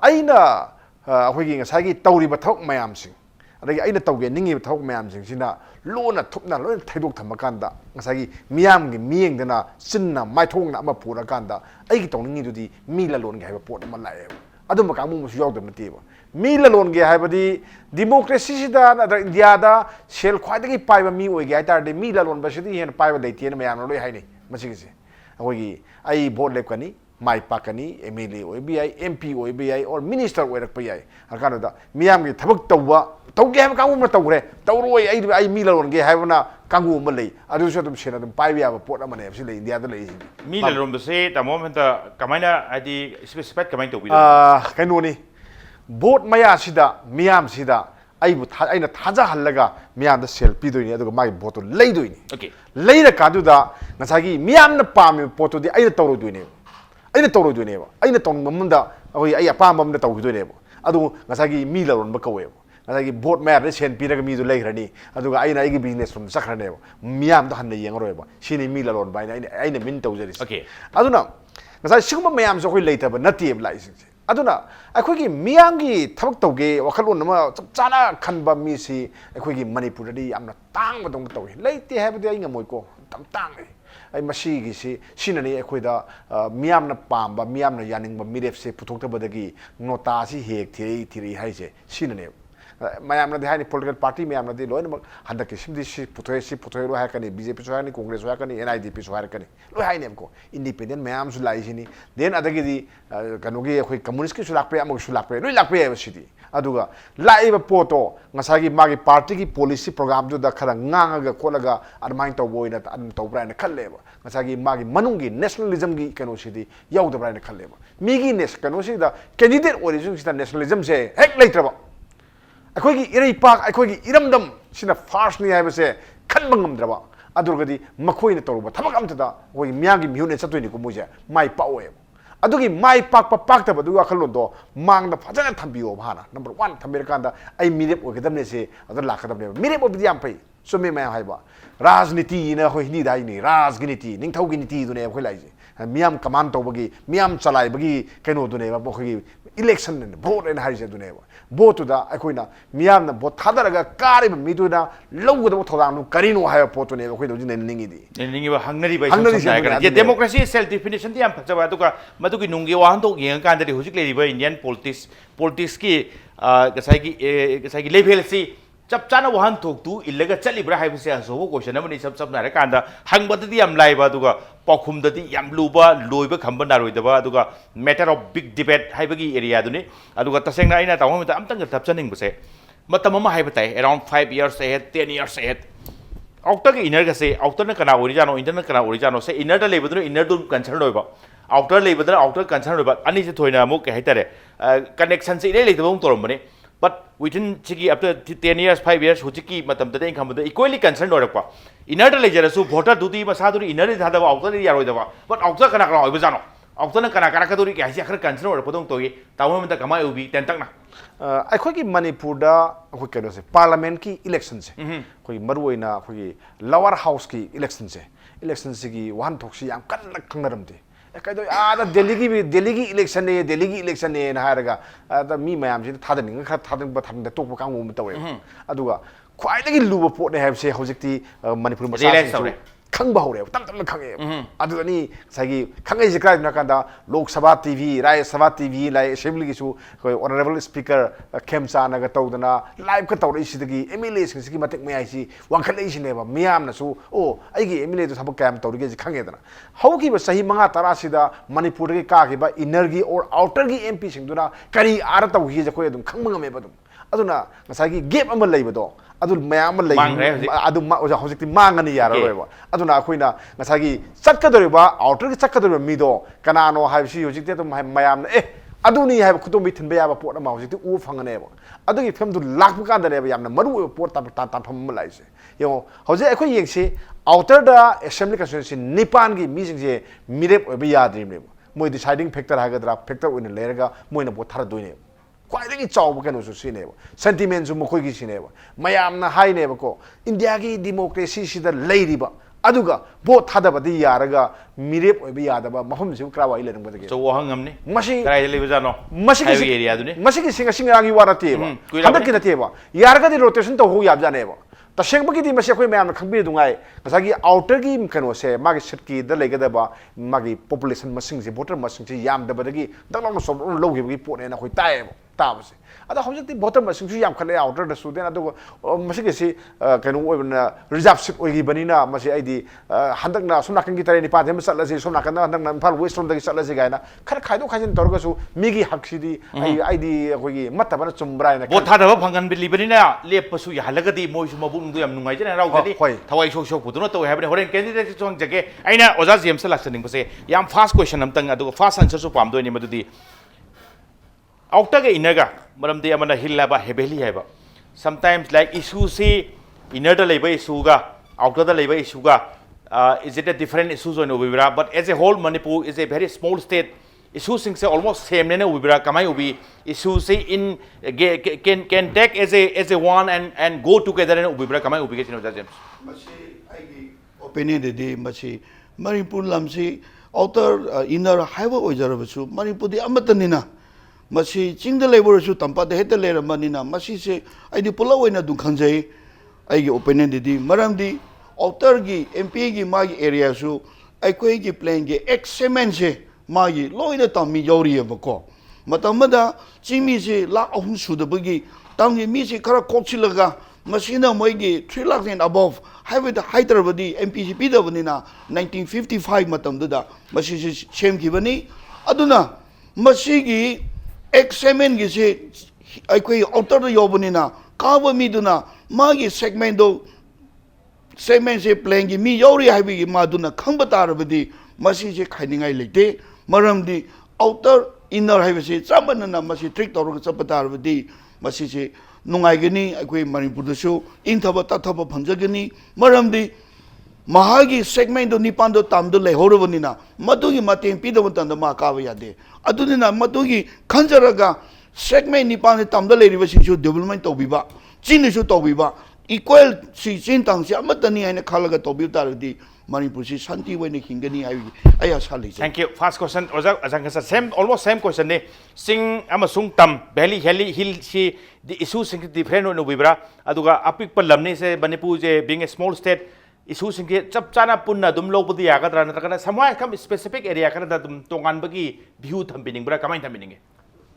aina ahoigi ngasagi tawri ba thok mayam sing adagi aina tawge ningi thok mayam sing sina lona thupna loi thaidok thamakanda ngasagi miyam gi miyeng dana sinna maithong na ama pura kanda aigi tawningi dudi mi la lon ga haiba pot ama lae ꯑꯗꯨꯝꯕ ꯀꯥꯡꯕꯨ ꯑꯃꯁꯨ ꯌꯥꯎꯗꯕ ꯅꯠꯇꯦꯕ ꯃꯤ ꯂꯂꯣꯟꯒꯦ ꯍꯥꯏꯕꯗꯤ ꯗꯤꯃꯣꯀ꯭ꯔꯦꯁꯤꯁꯤꯗ ꯅꯠꯇ꯭ꯔꯒ ꯏꯟꯗꯤꯌꯥꯗ ꯁꯦꯜ ꯈ꯭ꯋꯥꯏꯗꯒꯤ ꯄꯥꯏꯕ ꯃꯤ ꯑꯣꯏꯒꯦ ꯍꯥꯏꯇꯥꯔꯗꯤ ꯃꯤ ꯂꯂꯣꯟꯕꯁꯤꯗꯤ ꯍꯦꯟꯅ ꯄꯥꯏꯕ ꯂꯩꯇꯦꯅ ꯃꯌꯥꯝꯅ ꯂꯣꯏ ꯍꯥꯏꯅꯩ ꯃꯁꯤꯒꯤꯁꯦ ꯑꯩꯈꯣꯏꯒꯤ ꯑꯩ ꯚꯣꯠ ꯂꯦꯞꯀꯅꯤ ꯃꯥꯏ ꯄꯥꯛꯀꯅꯤ ꯑꯦꯝ ꯑꯦꯜ ꯑꯦ ꯑꯣꯏꯕ ꯌꯥꯏ ꯑꯦꯝ ꯄꯤ ꯑꯣꯏꯕ ꯌꯥꯏ ꯑꯣꯔ ꯃꯤꯅꯤꯁꯇꯔ ꯑꯣꯏꯔꯛꯄ ꯌꯥꯏ ꯍꯥꯏ ꯀꯥꯟꯗꯨꯗ ꯃꯤꯌꯥꯝꯒꯤ ꯊꯕꯛ ꯇꯧꯒꯦ ꯍꯥꯏꯕ ꯀꯥꯡꯕꯨ ꯑꯃ ꯇꯧꯈ꯭ꯔꯦ ꯇꯧꯔꯣꯏ ꯑꯩ ꯃꯤ ꯂꯂꯣꯟꯒꯦ ꯍꯥꯏꯕꯅ ꯀꯥꯡꯕꯨ ꯑꯃ ꯂꯩ ꯑꯗꯨꯁꯨ ꯑꯗꯨꯝ ꯁꯦꯟ ꯑꯗꯨꯝ ꯄꯥꯏꯕ ꯌꯥꯕ ꯄꯣꯠ ꯑꯃꯅꯦ ꯁꯤ ꯂꯩ ꯏꯟꯗꯤꯌꯥꯗ ꯂꯩꯔꯤꯁꯤꯡꯁꯤ ꯃꯤ ꯂꯂꯣꯟꯕꯁꯦ ꯇꯥꯃꯣ ꯑꯃꯗ ꯀꯃꯥꯏꯅ ꯍꯥꯏꯗꯤ ꯁ꯭ꯄꯦꯁꯤꯐꯥꯏꯠ ꯀꯃꯥꯏꯅ ꯇꯧꯕꯤꯗꯣꯏꯅꯣ ꯀꯩꯅꯣꯅꯤ ꯚꯣꯠ ꯃꯌꯥꯁꯤꯗ ꯃꯤꯌꯥꯝꯁꯤꯗ ꯑꯩꯅ ꯊꯥꯖꯍꯜꯂꯒ ꯃꯤꯌꯥꯝꯗ ꯁꯦꯜ ꯄꯤꯗꯣꯏꯅꯤ ꯑꯗꯨꯒ ꯃꯥꯒꯤ ꯚꯣꯠꯇꯨ ꯂꯩꯗꯣꯏꯅꯤ ꯑꯣꯀꯦ ꯂꯩꯔꯀꯥꯟꯗꯨꯗ ꯉꯁꯥꯏꯒꯤ ꯃꯤꯌꯥꯝꯅ ꯄꯥꯝꯃꯤꯕ ꯄꯣꯠꯇꯨꯗꯤ ꯑꯩꯅ ꯇꯧꯔꯣꯏꯗꯣꯏꯅꯦꯕ ꯑꯩꯅ ꯇꯧꯅꯤꯡꯕ ꯑꯃꯗ ꯑꯩ ꯑꯄꯥꯝꯕ ꯑꯃꯗ ꯇꯧꯈꯤꯗꯣꯏꯅꯦꯕ ꯑꯗꯨ ꯉꯁꯥꯏꯒꯤ ꯃꯤ ꯂꯂꯣꯟꯕ ꯀꯧꯋꯦꯕ ꯉꯁꯥꯏꯒꯤ ꯚꯣꯠ ꯃꯌꯥꯗ ꯁꯦꯟ ꯄꯤꯔꯒ ꯃꯤꯗꯨ ꯂꯩꯈ꯭ꯔꯅꯤ ꯑꯗꯨꯒ ꯑꯩꯅ ꯑꯩꯒꯤ ꯕꯤꯖꯤꯅꯦꯁ ꯔꯣꯝꯗ ꯆꯠꯈ꯭ꯔꯅꯦꯕ ꯃꯤꯌꯥꯝꯗꯣ ꯍꯟꯅ ꯌꯦꯡꯉꯔꯣꯏꯕ ꯁꯤꯅꯤ ꯃꯤ ꯂꯂꯣꯟꯕ ꯍꯥꯏꯅ ꯑꯩꯅ ꯃꯤꯟ ꯇꯧꯖꯔꯤꯁꯦ ꯑꯣꯀꯦ ꯑꯗꯨꯅ ꯉꯁꯥꯏ ꯁꯤꯒꯨꯝꯕ ꯃꯌꯥꯝꯁꯨ ꯑꯩꯈꯣꯏ ꯂꯩꯇꯕ ꯅꯠꯇꯦꯕ ꯂꯥꯛꯏꯁꯤꯡꯁꯦ ꯑꯗꯨꯅ ꯑꯩꯈꯣꯏꯒꯤ ꯃꯤꯌꯥꯝꯒꯤ ꯊꯕꯛ ꯇꯧꯒꯦ ꯋꯥꯈꯜꯂꯣꯟ ꯑꯃ ꯆꯞ ꯆꯥꯅ ꯈꯟꯕ ꯃꯤꯁꯤ ꯑꯩꯈꯣꯏꯒꯤ ꯃꯅꯤꯄꯨꯔꯗꯗꯤ ꯌꯥꯝꯅ ꯇꯥꯡꯕꯗꯧꯅ ꯇꯧꯏ ꯂꯩꯇꯦ ꯍꯥꯏꯕꯗꯤ ꯑꯩ ꯉꯝꯃꯣꯏꯀꯣ ꯌꯥꯝ ꯇꯥꯡꯉꯦ ꯑꯩ ꯃꯁꯤꯒꯤꯁꯤ ꯁꯤꯅꯅꯤ ꯑꯩꯈꯣꯏꯗ ꯃꯤꯌꯥꯝꯅ ꯄꯥꯝꯕ ꯃꯤꯌꯥꯝꯅ ꯌꯥꯅꯤꯡꯕ ꯃꯤꯔꯦꯞꯁꯦ ꯄꯨꯊꯣꯛꯇꯕꯗꯒꯤ ꯅꯣꯇꯥꯁꯤ ꯍꯦꯛ ꯊꯤꯔꯛꯏ ꯍꯥꯏꯁꯦ ꯁꯤꯅꯅꯦꯕ ꯃꯌꯥꯝꯅꯗꯤ ꯍꯥꯏꯅꯤ ꯄꯣꯂꯤꯇꯤꯀꯦꯜ ꯄꯥꯔꯇꯤ ꯃꯌꯥꯝꯅꯗꯤ ꯂꯣꯏꯅꯃꯛ ꯍꯟꯗꯛꯀꯤ ꯁꯤ ꯄꯨꯊꯣꯛꯑꯔꯣꯏ ꯍꯥꯏꯔꯛꯀꯅꯤ ꯕꯤ ꯖꯦ ꯄꯤꯁꯨ ꯍꯥꯏꯔꯛꯀꯅꯤ ꯀꯣꯡꯒ꯭ꯔꯦꯁꯁꯨ ꯍꯥꯏꯔꯛꯀꯅꯤ ꯑꯦꯟ ꯑꯥꯏ ꯗꯤ ꯄꯤꯁꯨ ꯍꯥꯏꯔꯛꯀꯅꯤ ꯂꯣꯏ ꯍꯥꯏꯅꯦꯕꯀꯣ ꯏꯟꯗꯤꯄꯦꯟꯗꯦꯟ ꯃꯌꯥꯝꯁꯨ ꯂꯥꯛꯏꯁꯤꯅꯤ ꯗꯦꯟ ꯑꯗꯒꯤꯗꯤ ꯀꯩꯅꯣꯒꯤ ꯑꯩꯈꯣꯏ ꯀꯝꯃꯨꯅꯤꯁꯀꯤꯁꯨ ꯂꯥꯛꯄ ꯌꯥꯏ ꯑꯃꯒꯤꯁꯨ ꯂꯥꯛꯄ ꯌꯥꯏ ꯂꯣꯏ ꯂꯥꯛꯄ ꯌꯥꯏꯕ ꯁꯤꯗꯤ ꯑꯗꯨꯒ ꯂꯥꯛꯏꯕ ꯄꯣꯠꯇꯣ ꯉꯁꯥꯏꯒꯤ ꯃꯥꯒꯤ ꯄꯥꯔꯇꯤꯒꯤ ꯄꯣꯂꯤꯁꯤ ꯄ꯭ꯔꯣꯒ꯭ꯔꯥꯝꯗꯨꯗ ꯈꯔ ꯉꯥꯡꯉꯒ ꯈꯣꯠꯂꯒ ꯑꯗꯨꯃꯥꯏꯅ ꯇꯧꯕ ꯑꯣꯏꯅ ꯑꯗꯨꯝ ꯇꯧꯕ꯭ꯔꯥ ꯍꯥꯏꯅ ꯈꯜꯂꯦꯕ ꯉꯁꯥꯏꯒꯤ ꯃꯥꯒꯤ ꯃꯅꯨꯡꯒꯤ ꯅꯦꯁꯅꯦꯂꯤꯖꯝꯒꯤ ꯀꯩꯅꯣꯁꯤꯗꯤ ꯌꯥꯎꯗꯕ꯭ꯔꯥ ꯍꯥꯏꯅ ꯈꯜꯂꯦꯕ ꯃꯤꯒꯤ ꯀꯩꯅꯣꯁꯤꯗ ꯀꯦꯟꯗꯤꯗꯦꯠ ꯑꯣꯏꯔꯤꯁꯤꯡꯁꯤꯗ ꯅꯦꯁꯅꯦꯂꯤꯖꯝꯁꯦ ꯍꯦꯛ ꯂꯩꯇ꯭ꯔꯕ ꯑꯩꯈꯣꯏꯒꯤ ꯏꯔꯩꯄꯥꯛ ꯑꯩꯈꯣꯏꯒꯤ ꯏꯔꯝꯗꯝ ꯁꯤꯅ ꯐꯥꯔꯁꯅꯤ ꯍꯥꯏꯕꯁꯦ ꯈꯟꯕ ꯉꯝꯗ꯭ꯔꯕ ꯑꯗꯨꯔꯒꯗꯤ ꯃꯈꯣꯏꯅ ꯇꯧꯔꯨꯕ ꯊꯕꯛ ꯑꯃꯇꯗ ꯑꯩꯈꯣꯏꯒꯤ ꯃꯤꯌꯥꯝꯒꯤ ꯃꯤꯍꯨꯠꯅ ꯆꯠꯇꯣꯏꯅꯤꯀꯣ ꯃꯣꯏꯁꯦ ꯃꯥꯏ ꯄꯥꯛꯑꯣꯏꯕ ꯑꯗꯨꯒꯤ ꯃꯥꯏ ꯄꯥꯛꯄ ꯄꯥꯛꯇꯕꯗꯨꯒꯤ ꯋꯥꯈꯜꯂꯣꯟꯗꯣ ꯃꯥꯡꯗ ꯐꯖꯅ ꯊꯝꯕꯤꯌꯣꯕ ꯍꯥꯟꯅ ꯅꯝꯕꯔ 1 ꯊꯝꯕꯤꯔꯀꯥꯟꯗ ꯑꯩ ꯃꯤꯔꯦꯞ ꯑꯣꯏꯒꯗꯕꯅꯦꯁꯦ ꯑꯗꯨ ꯂꯥꯛꯀꯗꯕꯅꯦꯕ ꯃꯤꯔꯦꯞ ꯑꯣꯏꯕꯗꯤ ꯌꯥꯝ ꯐꯩ ꯆꯨꯝꯃꯦ ꯃꯌꯥꯝ ꯍꯥꯏꯕ ꯔꯥꯖꯅꯤꯇꯤꯅ ꯑꯩꯈꯣꯏ ꯍꯤꯟꯗꯤꯗ ꯍꯥꯏꯅꯤ ꯔꯥꯖꯒꯤ ꯅꯤꯇꯤ ꯅꯤꯡꯊꯧꯒꯤ ꯅꯤꯇꯤꯗꯨꯅꯦ ꯑꯩꯈꯣꯏ ꯂꯥꯛꯏꯁꯦ ꯃꯤꯌꯥꯝ ꯀꯃꯥꯟ ꯇꯧꯕꯒꯤ ꯃꯤꯌꯥꯝ ꯆꯂꯥꯏꯕꯒꯤ ꯀꯩꯅꯣꯗꯨꯅꯦꯕ ꯑꯩꯈꯣꯏꯒꯤ ꯏꯂꯦꯛꯁꯟ ꯚꯣꯠ ꯍꯥꯏꯅ ꯍꯥꯏꯔꯤꯁꯦ ꯑꯗꯨꯅꯦꯕ ꯚꯣꯠꯇꯨꯗ ꯑꯩꯈꯣꯏꯅ ꯃꯤꯌꯥꯝꯅ ꯚꯣꯠ ꯊꯥꯗꯔꯒ ꯀꯥꯔꯤꯕ ꯃꯤꯗꯨꯅ ꯂꯧꯒꯗꯕ ꯊꯧꯗꯥꯡꯗꯨ ꯀꯔꯤꯅꯣ ꯍꯥꯏꯕ ꯄꯣꯠꯇꯨꯅꯦꯕ ꯑꯩꯈꯣꯏꯅ ꯍꯧꯖꯤꯛ ꯅꯩꯅꯅꯤꯡꯉꯤꯗꯤ ꯅꯤꯡꯉꯤꯕ ꯍꯪꯅꯔꯤꯕ ꯍꯪꯅꯔꯤꯁꯦ ꯁꯝꯅ ꯍꯥꯏꯔꯒꯗꯤ ꯑꯗꯨꯅꯦꯕ ꯗꯦꯃꯣꯀ꯭ꯔꯦꯁꯤ ꯁꯦꯜꯐ ꯗꯤꯐꯤꯅꯤꯁꯟꯗꯤ ꯌꯥꯝ ꯐꯖꯕ ꯑꯗꯨꯒ ꯃꯗꯨꯒꯤ ꯅꯨꯡꯒꯤ ꯋꯥꯍꯟꯊꯣꯛ ꯌꯦꯡꯉꯀꯥꯟꯗꯗꯤ ꯍꯧꯖꯤꯛ ꯂꯩꯔꯤꯕ ꯏꯟꯗꯤꯌꯟ ꯄꯣꯂꯤꯇꯤꯛꯁꯀꯤ ꯉꯁꯥꯏꯒꯤ ꯂꯦꯚꯦꯜꯁꯤ ꯆꯞ ꯆꯥꯅ ꯋꯥꯍꯟꯊꯣꯛꯇꯨ ꯏꯜꯂꯒ ꯆꯠꯂꯤꯕ꯭ꯔꯥ ꯍꯥꯏꯕꯁꯦ ꯑꯆꯧꯕ ꯀꯣꯏꯁꯟ ꯑꯃꯅꯤ ꯁꯝꯅ ꯍꯥꯏꯔꯀꯥꯟꯗ ꯍꯪꯕꯗꯗꯤ ꯌꯥꯝ ꯂꯥꯏꯕ ꯑꯗꯨꯒ ꯄꯥꯎꯈꯨꯝꯗꯗꯤ ꯌꯥꯝ ꯂꯨꯕ ꯂꯣꯏꯕ ꯈꯝꯕ ꯅꯥꯔꯣꯏꯗꯕ ꯑꯗꯨꯒ ꯃꯦꯇꯔ ꯑꯣꯐ ꯕꯤగ్ ꯗꯤꯕꯦꯠ ꯍꯥꯏꯕꯒꯤ ꯑꯦꯔꯤꯌꯥꯗꯨꯅꯤ ꯑꯗꯨꯒ ꯇꯁꯦꯡꯅ ꯑꯩꯅ ꯇꯥꯃꯣ ꯑꯃꯗ ꯑꯝꯇꯪꯒ ꯊꯞꯆꯅꯤꯡꯕꯁꯦ ꯃꯇꯝ ꯑꯃ ꯍꯥꯏꯕ ꯇꯥꯏ around 5 years ahead 10 years ahead आउटरꯒ इनरगसे आउटरना कना ओरिजानो इंटरना कना ओरिजानो से इनरदा लेबदनो इनरदु कंसर्न होइबा आउटर लेबदना आउटर कंसर्न होइबा अनि से थोइना अमुक के हाइतारे कनेक्शन से इले लेदबम तोरमबने बट विदिन सिगी आफ्टर 10 years 5 years हुजिकी मतम तदे खमबद इक्वली कंसर्न होरकपा इनरदा लेजरसु भोटर दुदी मसादुरी इनरदि थादबा आउटर यारोइदबा बट आउटर कना कना होइबा जानो आउटरना कना कना कदुरी के हाइसे खर कंसर्न होरपदों तोगी तावमत कमा उबी तेंतकना अखोगी मणिपुरदा अखोई कनोसे पार्लियामेंट की इलेक्शन से अखोई मरुओइना अखोगी लोअर हाउस की इलेक्शन से की वाहन थोक्सी याम कन्ना खंगरमदे कइदो आदा दिल्ली की इलेक्शन ने हारगा अदा मी मयाम से थादनिंग खर थादन टोप कांगो म तवे अदुगा ख्वाइदगी लुबो पोटने हाबसे हौजिकती मणिपुर मसा खंग हौरे तम खंगे अदुनी सागी खंगे जे क्राइम नकांदा लोक सभा टीवी राज्य सभा टीवी लाइ असेंबली गिसु कोई ऑनरेबल स्पीकर खेमचा नगा तौदना लाइव का तौरे सिदगी एमएलए सिंगी मतेक मयासी वांखलै सिनेबा मियाम नसु ओ आइगी एमएलए तो सबक काम तौरगे जे खंगेदना हौकीबा सही 5-10 सिदा मणिपुर के कागिबा इनर की और आउटर की एमपी सिंगदुना करी आर तौही जे कोई अदुम खंगमंगमे बदुम अदुना ngसागी गेप अमा लैबदो अदु मयाम लै अदु हौजिकती मांगनी यारोयबा अदुना अखोइना ngसागी चक्कदोरिबा आउटर की चक्कदोरिबा मिदो कनानो हाइबसी हौजिकती तो मयाम ए अदुनी हाइब खुतोमि थिनबा याबा पोट अमा हौजिकती उ फंगनेबा अदुगी फिल्मदु लाखबा कांदनेबा यामना मरु पोट ताफम लाइसे यो हौजे अखोइ येंगसी आउटर दा असेंबली कंस्टिट्यूएंसी निपान की मीजिंगसे मिरेप ओइबा याद्रिमनेबा मोय deciding factor हागदरा factor ओइना लेरगा Moyna boat थारदोइने ख्वाइदगी चाउब कनोसु सिनेबा sentiment मखोइगी सिनेबा मयामना हाइनेबको India की डेमोक्रेसी सिदा लैरिबा अदुगा भोट थादबदि यारगा मिरेप ओइबा यादबा मफमसु क्रावाइ लेरंबदगे so wahangamni मसी कराइ लेबजानो मसी हाइवे एरिया दुने मसी सिंगांगी वारातेबा हदकी नतेबा यारगदि रोटेशन तो हो याबजानेबा तसेंबगीदी मसे अखोई मैम खंबी दुंगाई ngसागी आउटर की कनो से मागी सिटकी द लेगदबा मागी पॉपुलेशन मसिंग से वोटर मसिंग से याम दबदगी दगलांग सोब लोगिबगी पोने ना खोई ताए ताबसे अदा हौजती वोटर मसिंग सु याम खले आउटर द सुदेन अदो मसिगे से कनो ओबना रिजर्व सिट ओगी बनिना मसे आइदी हंदकना सोनाकन की तरे नि पादे मसला से सोनाकन हंदकना इम्फाल वेस्ट रोम दगी सला से गायना खर खाइदो खाजिन तोरगसु मिगी हक्सिदी आइदी अखोगी मतबना चुमब्रायना बोट थादबा फंगन बिलिबनिना लेपसु याहलगदी मोइसु मबुंगदु याम नुंगाइजना राउगदी थवाई सोक पुदुना तो हैबने होरेन कैंडिडेट चोंग जगे आइना ओजा जेम्स लाक्सनिंग बसे याम फास्ट क्वेश्चन हमतंग अदु फास्ट आंसर सु पामदोनि मदुदी आउटर के इनर का मरमदे अमना हिल लाबा हेबेली हैबा समटाइम्स लाइक इशू से इनर द लेबा इशू गा आउटर द लेबा इशू गा is it a different issues on ubira but as a whole Manipur is a very small state issues things are almost same ne ubira kamai ubi issues say in can take as a one and go together in ubira kamai ubi ke James masi aigi opinion de masi Manipur lamsi outer inner highway ojarabasu Manipur di amatanina masi chingda labor su tampa de heta lera manina masi se aidi pula oina du khanjai aigi opinion de maram di outer gi MP gi magi area su aikoi gi plan gi excellent se magi loina tammi yori bako matamada chimi se la ahun su de bagi tamgi mi se khara kokchilaga masina moi gi 3 lakh and above highway the Hyderabad MPCP da banina 1955 matam da masi se chem gi bani aduna masi gi excellent gi se aikoi outer da yobunina kawa mi duna magi segment do segment se playing gi mi yori haibi gi maduna khangba tarabadi masi se khainingai leite maramdi outer inner haibi se chabanana masi trick tawrga chapatarabadi masi se nungai gani akoi Manipur da su inthaba tathaba phanjagani maramdi mahagi segment do nipan do tam do lehorobani na madugi mateng pidaba tanda ma kawa yade adunina madugi khanjaraga segment nipan tam do leriba singsu development tobiba chinisu tobiba equal si chintang si amatani aina khalaga tobi taradi Manipur si shanti wene hingani aya sali thank you first question oja ajang sa same almost same question ne sing amasung tam valley hill si the issue sing different no bibra aduga apik palamni se Manipur je being a small state issue sing ke chap chana punna dum lobudi yagadra natrakana samwai kam specific area kana da dum tongan bagi view thambining bra kamai thambining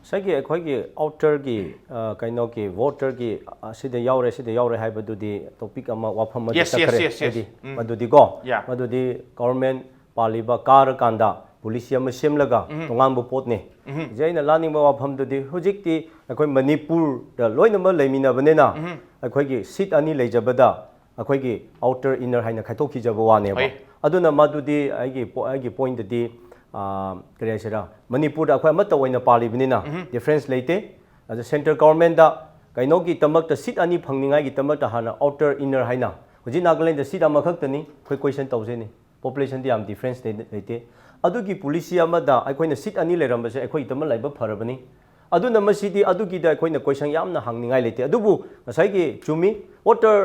सगी अखोगी outer की कइनो की voter की सिदे यावरे हाइबदुदी topic अमा वाफम मदि तखरे मदुदी गो मदुदी government पालिबा car कांदा police यम सेमलगा तोंगांबु पोतने जैना लानिंग वाफम दुदी हुजिकती अखोई मणिपुर द लोइनम लेमिना बनेना अखोगी सीट अनि लेजबदा अखोगी आउटर इनर हाइना खाइतोखि जब वाने बा अदुना मदुदी आइगी पॉइंट ददी करेसरा मणिपुर अखोई मत ओइना पालिबनिना डिफरेंस लेते अज सेंट्रल गवर्नमेंट दा कइनो की तमक सीट अनि फंगनिंगाई की तमक हाना आउटर इनर हाइना हुजि नागालैंड द सीट अमखक्तनी खै क्वेश्चन तौजेनी पॉपुलेशन दी आम डिफरेंस लेते अदुगी पुलिस अमदा अखोइना सीट अनि लेरमबसे अखोइ तम लाइब फरबनी अदुना मसिदी अदुगी दा अखोइना क्वेश्चन यामना हांगनिंगाई लेते अदुबु नसाइगी चुमी वाटर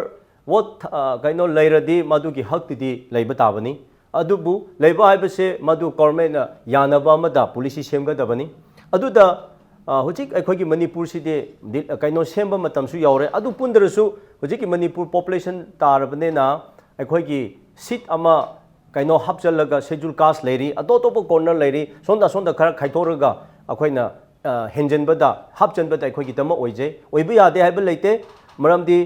वोट कइनो लेरदी मदुगी हक्तदी लाइब ताबनी अदुबु लेबा हाइबसे मदु गवर्नमेंट यानबा अमदा पुलिस सेमगदबनी अदुदा हुजिक अखोगी मणिपुर सिदे कइनो सेमबा मतमसु यावरे अदु पुंदरसु हुजिकी मणिपुर पॉपुलेशन तारबनेना अखोगी सीट अमा कइनो हापचलगा शेड्यूल कास्ट लेरी अदोतोप कॉर्नर लेरी सोंदा खरा खाइथोरगा अखोइना हेंजनबदा हापचनबदा अखोगी तम ओइजे ओइबा यादे हाइबा लेते मरमदी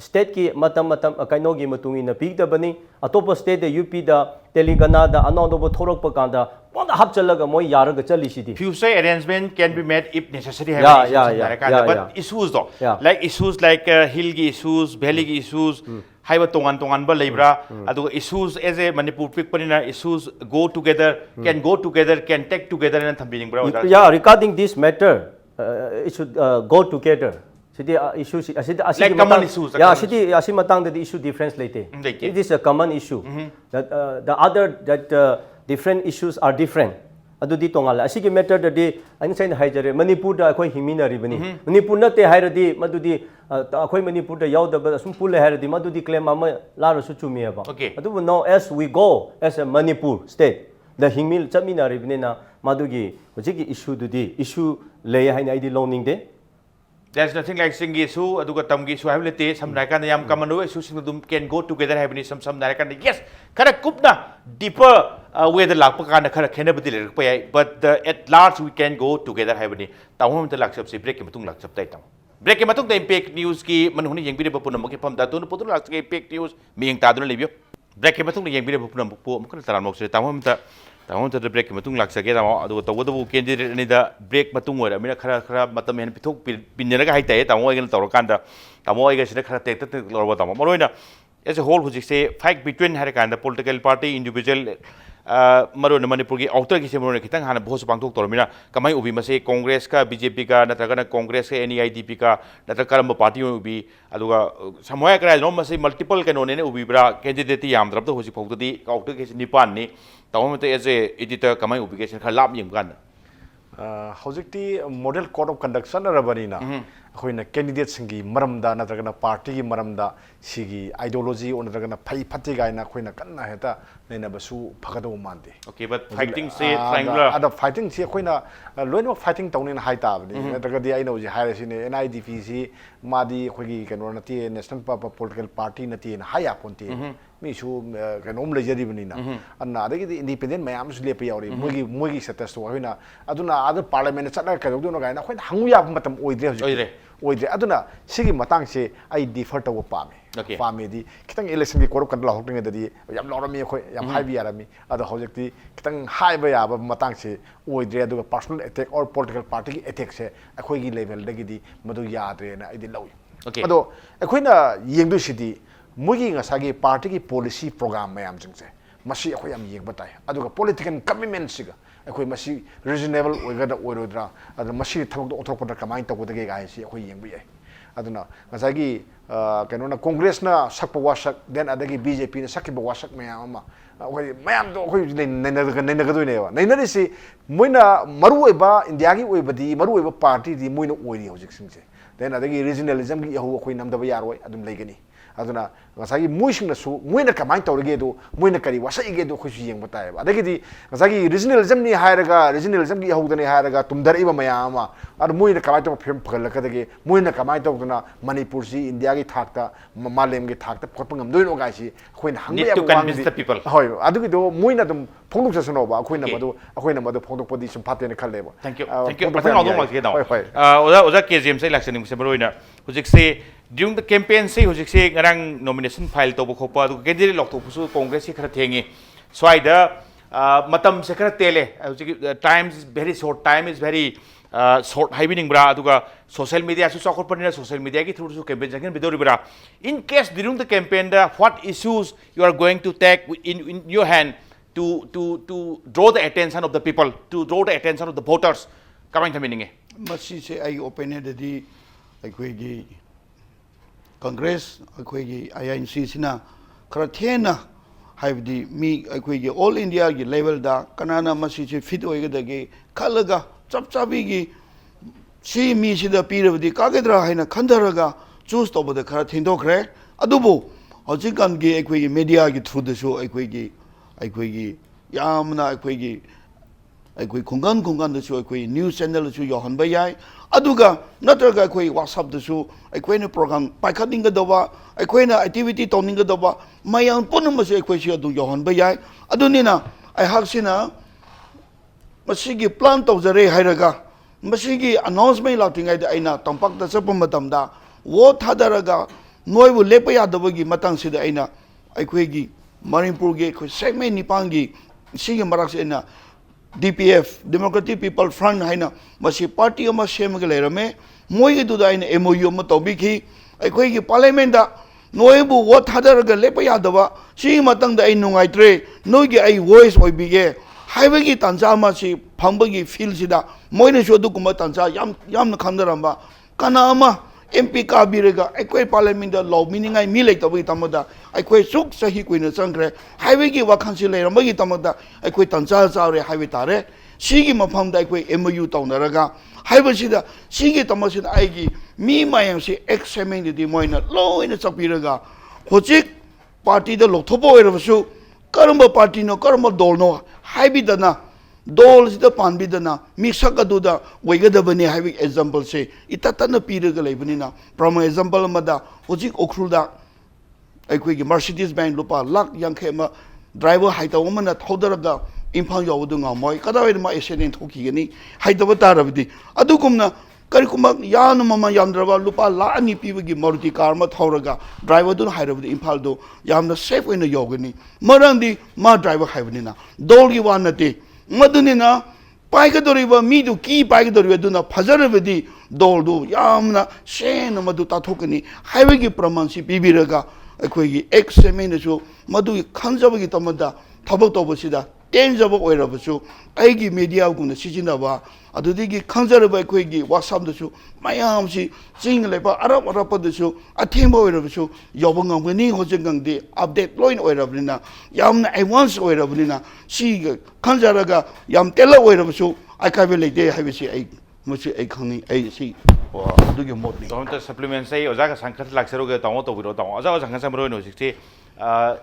स्टेट की मतम कइनो की मतुंगिना पीगदबनी अतोप स्टेट यूपी दा तेलंगाना दा अनोदोब थोरक पकांदा पोंदा हापचलगा मोय यारगा चलिसिदी future arrangement can be made if necessary but issues though like issues like hill gi issues valley gi issues haiba tongan ba leibra adu issues as a Manipur pick panina issues go together can take together and thambining bra regarding this matter it should go together Sidi issue like common issues asi matang the issue difference late it is a common issue that the other that different issues are different adudi tongala asigi matter the ain sain haijare Manipur da akhoi himinari bani Manipur nate hairadi madudi akhoi Manipur da yaudaba sum pule hairadi madudi claim ama larasu chumi aba adu no as we go as a Manipur state the himil chaminari bani na madugi hojiki issue dudi issue lay haina idi loaning de there's nothing like singi su aduga tamgi su hability some naika yam kamanu su sing dum can go together having some naika yes khara kupna deeper way the lakpa kana khara khena budi le pa but at large we can go together having tawhom ta lak sab se break matung lak sab tai taw break ke matung the impact news ki man huni yeng bi de pun mo ke pam da tu putu lak ke impact news mi yeng ta dun le bio break ke matung yeng bi de pun mo pu mo kan taran mo se tawhom ta the break matung lak sage da adu to do candidate ni da break matung ora mina khara matam hen pithok pinna ga haite ta mo gen to kan da ta mo ga sida khara tek tek lor ta mo roina as a whole hujik se fight between har kan da political party individual marona manipur gi outer gi se marona kitang hana bhos pangthok tor mina kamai ubi mase congress ka bjp ka natra kana congress ka neidp ka natra karam party ubi aduga samoya kra no mase multiple kano ne ubi bra candidate yam drap to hujik phok di outer gi nipan ni tawam te as a editor kamai ubi ge khar lap yim kan हौजिक्ति model code of conduct सनरबनीना अखोइना candidate सिंगी मरमदा नत्रगना party की मरमदा सिगी ideology और नत्रगना फै फति गाइना अखोइना कन्ना हेता नैनाबसु फगदो मानदे ओके बट फाइटिंग से ट्रायंगुलर अदा फाइटिंग से अखोइना लोइनो फाइटिंग तौनिन हाइताबनी नत्रगदी आइना उजी हायरसिने एनआईडीपी सी मादी अखोइगी कनो नती नेशनल पॉलिटिकल पार्टी नती हाया पोंते मीसु कनोम लेजरिबनीना अन्ना अदगी इंडिपेंडेंट मैम सु लेप यावरी मोगी स्टेटस तो होइना अदुना अदर पार्लियामेंट चटना कदोदुनो गाइना अखोइना हंगु याब मतम ओइद्रे ओइद्रे अदुना सिगी मतंग से आई डिफर तो पामे पामे दी खितंग इलेक्शन की कोरप कंट्रोल होटिंग ददी याम लौरमी अखोइ याम हाइबी यारमी अद हौजक्ति खितंग हाइबा याब मतंग से ओइद्रे अदुगा पर्सनल अटैक और पॉलिटिकल पार्टी की अटैक से अखोइगी लेवल दगी मदु याद्रेना आइदि लौई अदो अखोइना येंगदु सिदी मुगी ngасagi party ki policy program mayam jingse masi akhoi am yeng batai aduga political commitment siga akhoi masi reasonable oigada oirodra adu masi thabak do othok patra kamai ta kodage ga si akhoi yeng bi ai aduna ngasagi kanona congress na sakpa wasak then adagi bjp na sakki wasak mayam ama akhoi mayam do akhoi nainaga do ne wa nainari si moina maru oiba india gi oibadi maru oiba party di moina oiri hojik singse then adagi regionalism gi yahu akhoi namdaba yaroi adum leigani aduna ngasagi muising su muina kamai tawrege do muina kari wasai do khushi yeng batai adagi di ngasagi regionalism ni hairaga regionalism gi hawdani hairaga tumdar iba mayama ad muina kamai to phim phalakadage muina kamai tawduna manipur si india gi thakta malem gi thakta photpangam doino ga si khoina hangbe need to convince the people hoy adagi do muina dum phongduk sasano ba khoina madu phongduk podi sum phatene khalleba thank you pathan audong mak ge daw oza kgm sai election ni se baroina hujik se during the campaign se hujik se ngarang nomination file to bokhopa du candidate lok to pusu congress se khara thengi swaida matam se khara tele hujik time is very short time is very short hiving bra aduga social media su sokor panina social media ki through su campaign jangan bidori bra in case during the campaign what issues you are going to take in your hand to draw the attention of the people to draw the attention of the voters kamai thamininge masi se ai opinion dadi akhoi Congress akhoi INC sina khara thena haibdi mi akhoi all India gi level da kanana masi se fit oigadage khalaga chapchabi gi si mi sida pirabdi kagedra haina khandaraga choose tobada khara thindokre adubu hojikan gi akhoi media gi through the show akhoi yamna akhoi khungan da su akhoi news channel su yohan bayai aduga natraga akhoi whatsapp da su akhoi na program paikhating ga dawa akhoi na activity toning ga dawa mayang punam se akhoi si adu yohan bayai adunina ai haksina masigi plan tawjare hairaga masigi announcement lautingai da aina tampak da chapam matamda wo thadaraga noibu lepa yadabagi matang sida aina akhoi gi Manipur ge akhoi segment nipangi sigi marak se na DPF Democratic People Front haina masi party ama semga lerame moi gi duda ina MOU ma tobi ki akhoi gi parliament da noibu wo thadaraga lepa yadaba si matang da ai nungaitre noi gi ai voice oi bige haibagi tanza ma si phambagi feel sida moine shodu kuma tanza yam na khandaramba kana ama MP kabirega akhoi parliament da law meaning ai mi lek tobi tamada akhoi suk sahi koina changre haibagi wakhan si leramagi tamada akhoi tanza chaure haibe tare sigi mafam da akhoi MOU tawnaraga haibasida sigi tamasida aigi mi mayang si examine di moina loina chapiraga hojik party da lokthopo erabasu karamba party no karamba dol no haibidana dol sida panbidana mixak aduda waigadabani habi example se itatana piraga leibani from example amada hojik okhrulda ꯑꯩꯈꯣꯏꯒꯤ Mercedes Benz lupa lakh yankhe ma driver haitaw amana thodaraga imphang yawdu ngamoi kadawai ma accident thokigani haitaba tarabdi adugumna karikuma yana mama yamdraba lupa la ani pibagi Maruti car ma thoraga driver dun hairabdi imphal do yamna safe oina yogani marandi ma driver haibnina dolgi wanate madunina paikadoriba midu ki paikadoriba duna phajarabdi doldu yamna shen madu tathokani haibagi pramansi pibiraga ꯑꯩꯈꯣꯏꯒꯤ ꯑꯦꯛꯁꯦꯃꯤꯅꯁꯨ ꯃꯗꯨꯒꯤ ꯈꯪꯖꯕꯒꯤ ꯇꯝꯃꯗ ꯊꯕꯛ ꯇꯧꯕꯁꯤꯗ ꯇꯦꯟꯖꯕ ꯑꯣꯏꯔꯕꯁꯨ ꯑꯩꯒꯤ ꯃꯦꯗꯤꯌꯥꯒꯨꯝꯅ ꯁꯤꯖꯤꯟꯅꯕ ꯑꯗꯨꯗꯒꯤ ꯈꯪꯖꯔꯕ ꯑꯩꯈꯣꯏꯒꯤ ꯋꯥꯠꯁꯑꯞꯗꯁꯨ ꯃꯌꯥꯝꯁꯤ ꯆꯤꯡ ꯂꯩꯕ ꯑꯔꯥꯞ ꯑꯔꯥꯞꯄꯗꯁꯨ ꯑꯊꯦꯡꯕ ꯑꯣꯏꯔꯕꯁꯨ ꯌꯧꯕ ꯉꯝꯒꯅꯤ ꯍꯧꯖꯤꯛꯀꯥꯟꯗꯤ ꯑꯞꯗꯦꯠ ꯂꯣꯏꯅ ꯑꯣꯏꯔꯕꯅꯤꯅ ꯌꯥꯝꯅ ꯑꯦꯗꯚꯥꯟꯁ ꯑꯣꯏꯔꯕꯅꯤꯅ ꯁꯤꯒ ꯈꯪꯖꯔꯒ ꯌꯥꯝ ꯇꯦꯜꯂꯞ ꯑꯣꯏꯔꯕꯁꯨ ꯑꯀꯥꯏꯕ ꯂꯩꯇꯦ ꯍꯥꯏꯕꯁꯤ ꯑꯩ ꯃꯁꯤ ꯑꯩ ꯈꯪꯅꯤ ꯑꯩ ꯁꯤ ꯑꯗꯨꯒꯤ ꯃꯣꯠꯅꯤ ꯇꯣꯝꯇ ꯁꯄ꯭ꯂꯤꯃꯦꯟ ꯁꯦ ꯑꯣꯖꯥꯒ ꯁꯪꯈꯠ ꯂꯥꯛꯆꯔꯨꯒ ꯇꯥꯃꯣ ꯇꯧꯕꯤꯔꯣ ꯇꯥꯃꯣ ꯑꯣꯖꯥꯒ ꯁꯪꯈꯠ ꯁꯝꯕꯔꯣꯏꯅ ꯍꯧꯖꯤꯛꯁꯤ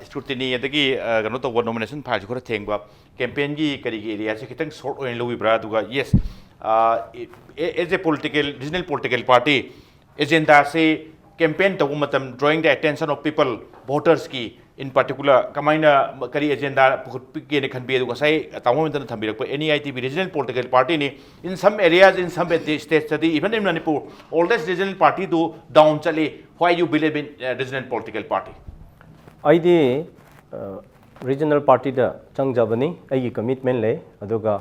ꯁ꯭ꯀ꯭ꯔꯨꯇꯤꯅꯤ ꯑꯗꯒꯤ ꯀꯩꯅꯣ ꯇꯧꯕ ꯅꯣꯃꯤꯅꯦꯁꯟ ꯐꯥꯏꯜꯁꯨ ꯈꯔ ꯊꯦꯡꯕ ꯀꯦꯝꯄꯦꯟꯒꯤ ꯀꯔꯤꯒꯤ ꯑꯦꯔꯤꯌꯥꯁꯦ ꯈꯤꯇꯪ ꯁꯣꯔꯠ ꯑꯣꯏꯅ ꯂꯧꯕꯤꯕ꯭ꯔꯥ ꯑꯗꯨꯒ yes as a political regional political party ꯑꯦꯖꯦꯟꯗꯥꯁꯦ ꯀꯦꯝꯄꯦꯟ ꯇꯧꯕ ꯃꯇꯝ drawing the attention of people ꯚꯣꯇꯔꯁꯀꯤ in particular kamaina kari agenda pukge ne khanbi aduga sai tamomintana thambirako NEITB regional political party ni in some areas in some states study even in Manipur oldest regional party do down chale why you believe in regional political party aidi regional party da changjabani aigi commitment le aduga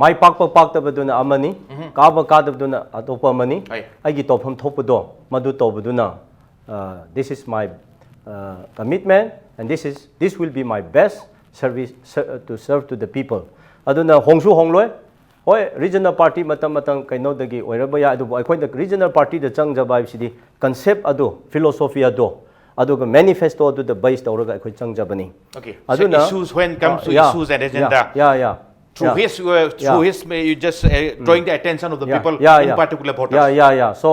mai pak tabaduna amani kaba kadabduna atopa amani aigi tofam thopado madu tobaduna this is my commitment and this will be my best service to serve to the people aduna hongsu hongloi hoi regional party matam kaino dagi oiraba ya adu ai khoin regional party da changjaba sidi concept adu philosophy adu aduga manifesto adu the base tawraga ai khoi changjabani okay aduna so issues when comes to issues and agenda yeah through his you just drawing the attention of the people in particular voters yeah so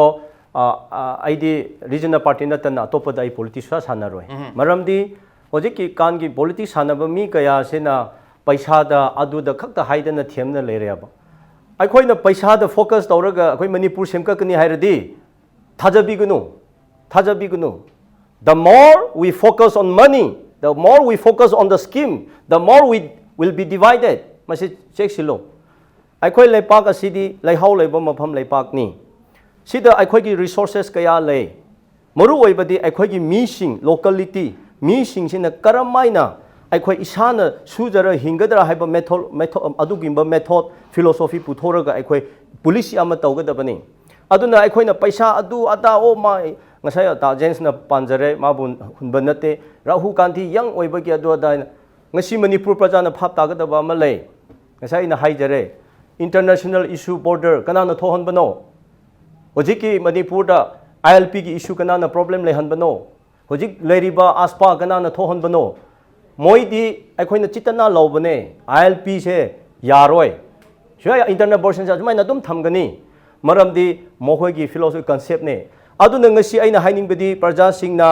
aidi regional party natana atopada ai politics sanaroi maramdi hojiki kan gi politics sanaba mi kaya sena paisa da adu da khakta haidana themna lereaba ai khoina paisa da focus tawraga khoi manipur semka kani hairadi thajabigunu the more we focus on money the more we focus on the scheme the more we will be divided masi check silo ai khoi leipak asidi leihau leiba mafam leipak ni sida aikoigi resources kaya lay maru oibadi aikoigi mising locality mising sina karamaina aikoi isana sujara hingadra haiba method adugimba method philosophy puthoraga aikoi policy ama tawgadabani aduna aikoina paisa adu ada o mai ngasai ta jens na panjare mabun hunbanate Rahul Gandhi young oibagi adu ada ngasi Manipur prajana phap tagadaba ama lay ngasai na haijare international issue border kanana thohonbano hojiki Manipur da ILP ki issue kanana problem lehanbano hojik leriba aspa kanana thohanbano moi di aikoina chitana lobane ILP se yaroi shya internet version sa mai na dum thamgani maramdi mohoi gi philosophy concept ne aduna ngasi aina haining bedi praja sing na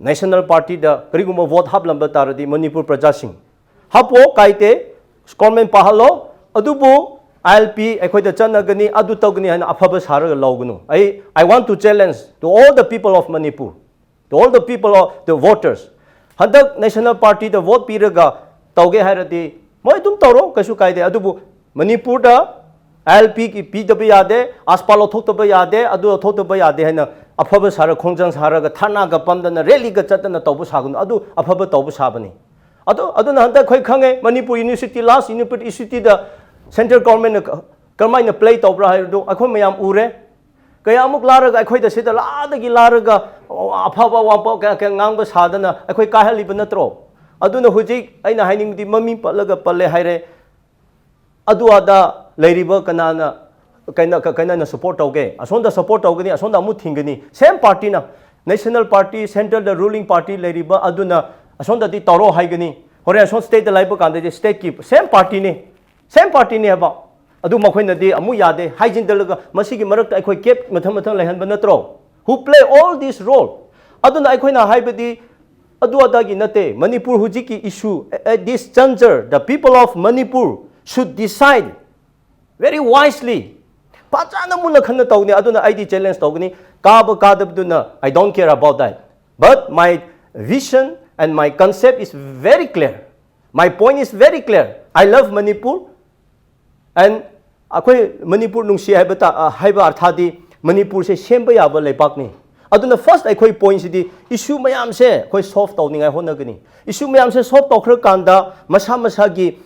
national party da kariguma vote hablamba taradi Manipur praja sing hapo kaite scorement pahalo adubu ILP aikoida chanagani adu tawgani hana afaba saraga lawgunu I want to challenge to all the people of Manipur to all the people of the voters handak national party the vote piraga tawge haradi moi dum tawro kasu kaide adubu Manipur da ILP ki PW yade aspalo thoktoba yade adu thoktoba yade hana afaba sara khongjang saraga thana ga pamdana rally ga chatana tawbu sagunu adu afaba tawbu sabani adu na handak khoi khange Manipur University last university da central government karmaina play tawbra haidu akhoi mayam ure kaya amuk laraga akhoi da sida ladagi laraga afaba wampa ka ngangba sadana akhoi kahaliba natro aduna hujik aina haining di mami palaga palle haire adu ada leiriba kanana kaina support tawge asonda support tawgani asonda amu thingani same party na national party central the ruling party leiriba aduna asonda di tawro haigani hore ason state the laiba kande state ki same party ne aba adu makhoina di amu yade haijin dalaga masigi marakta akhoi kep matham lehan banatro who play all this role aduna akhoi haibadi adu adagi nate Manipur hujiki issue at this juncture the people of Manipur should decide very wisely. Pachana muna khana tawni aduna ID challenge tawni kaba kadabduna I don't care about that. But my vision and my concept is very clear. My point is very clear. I love Manipur and akwai Manipur nungsi haiba arthadi Manipur se semba yaba lepak ni. Aduna first akwai point sidi issue mayam se akwai solve tawningai honagani. Issue mayam se solve tawkhra kanda masa masagi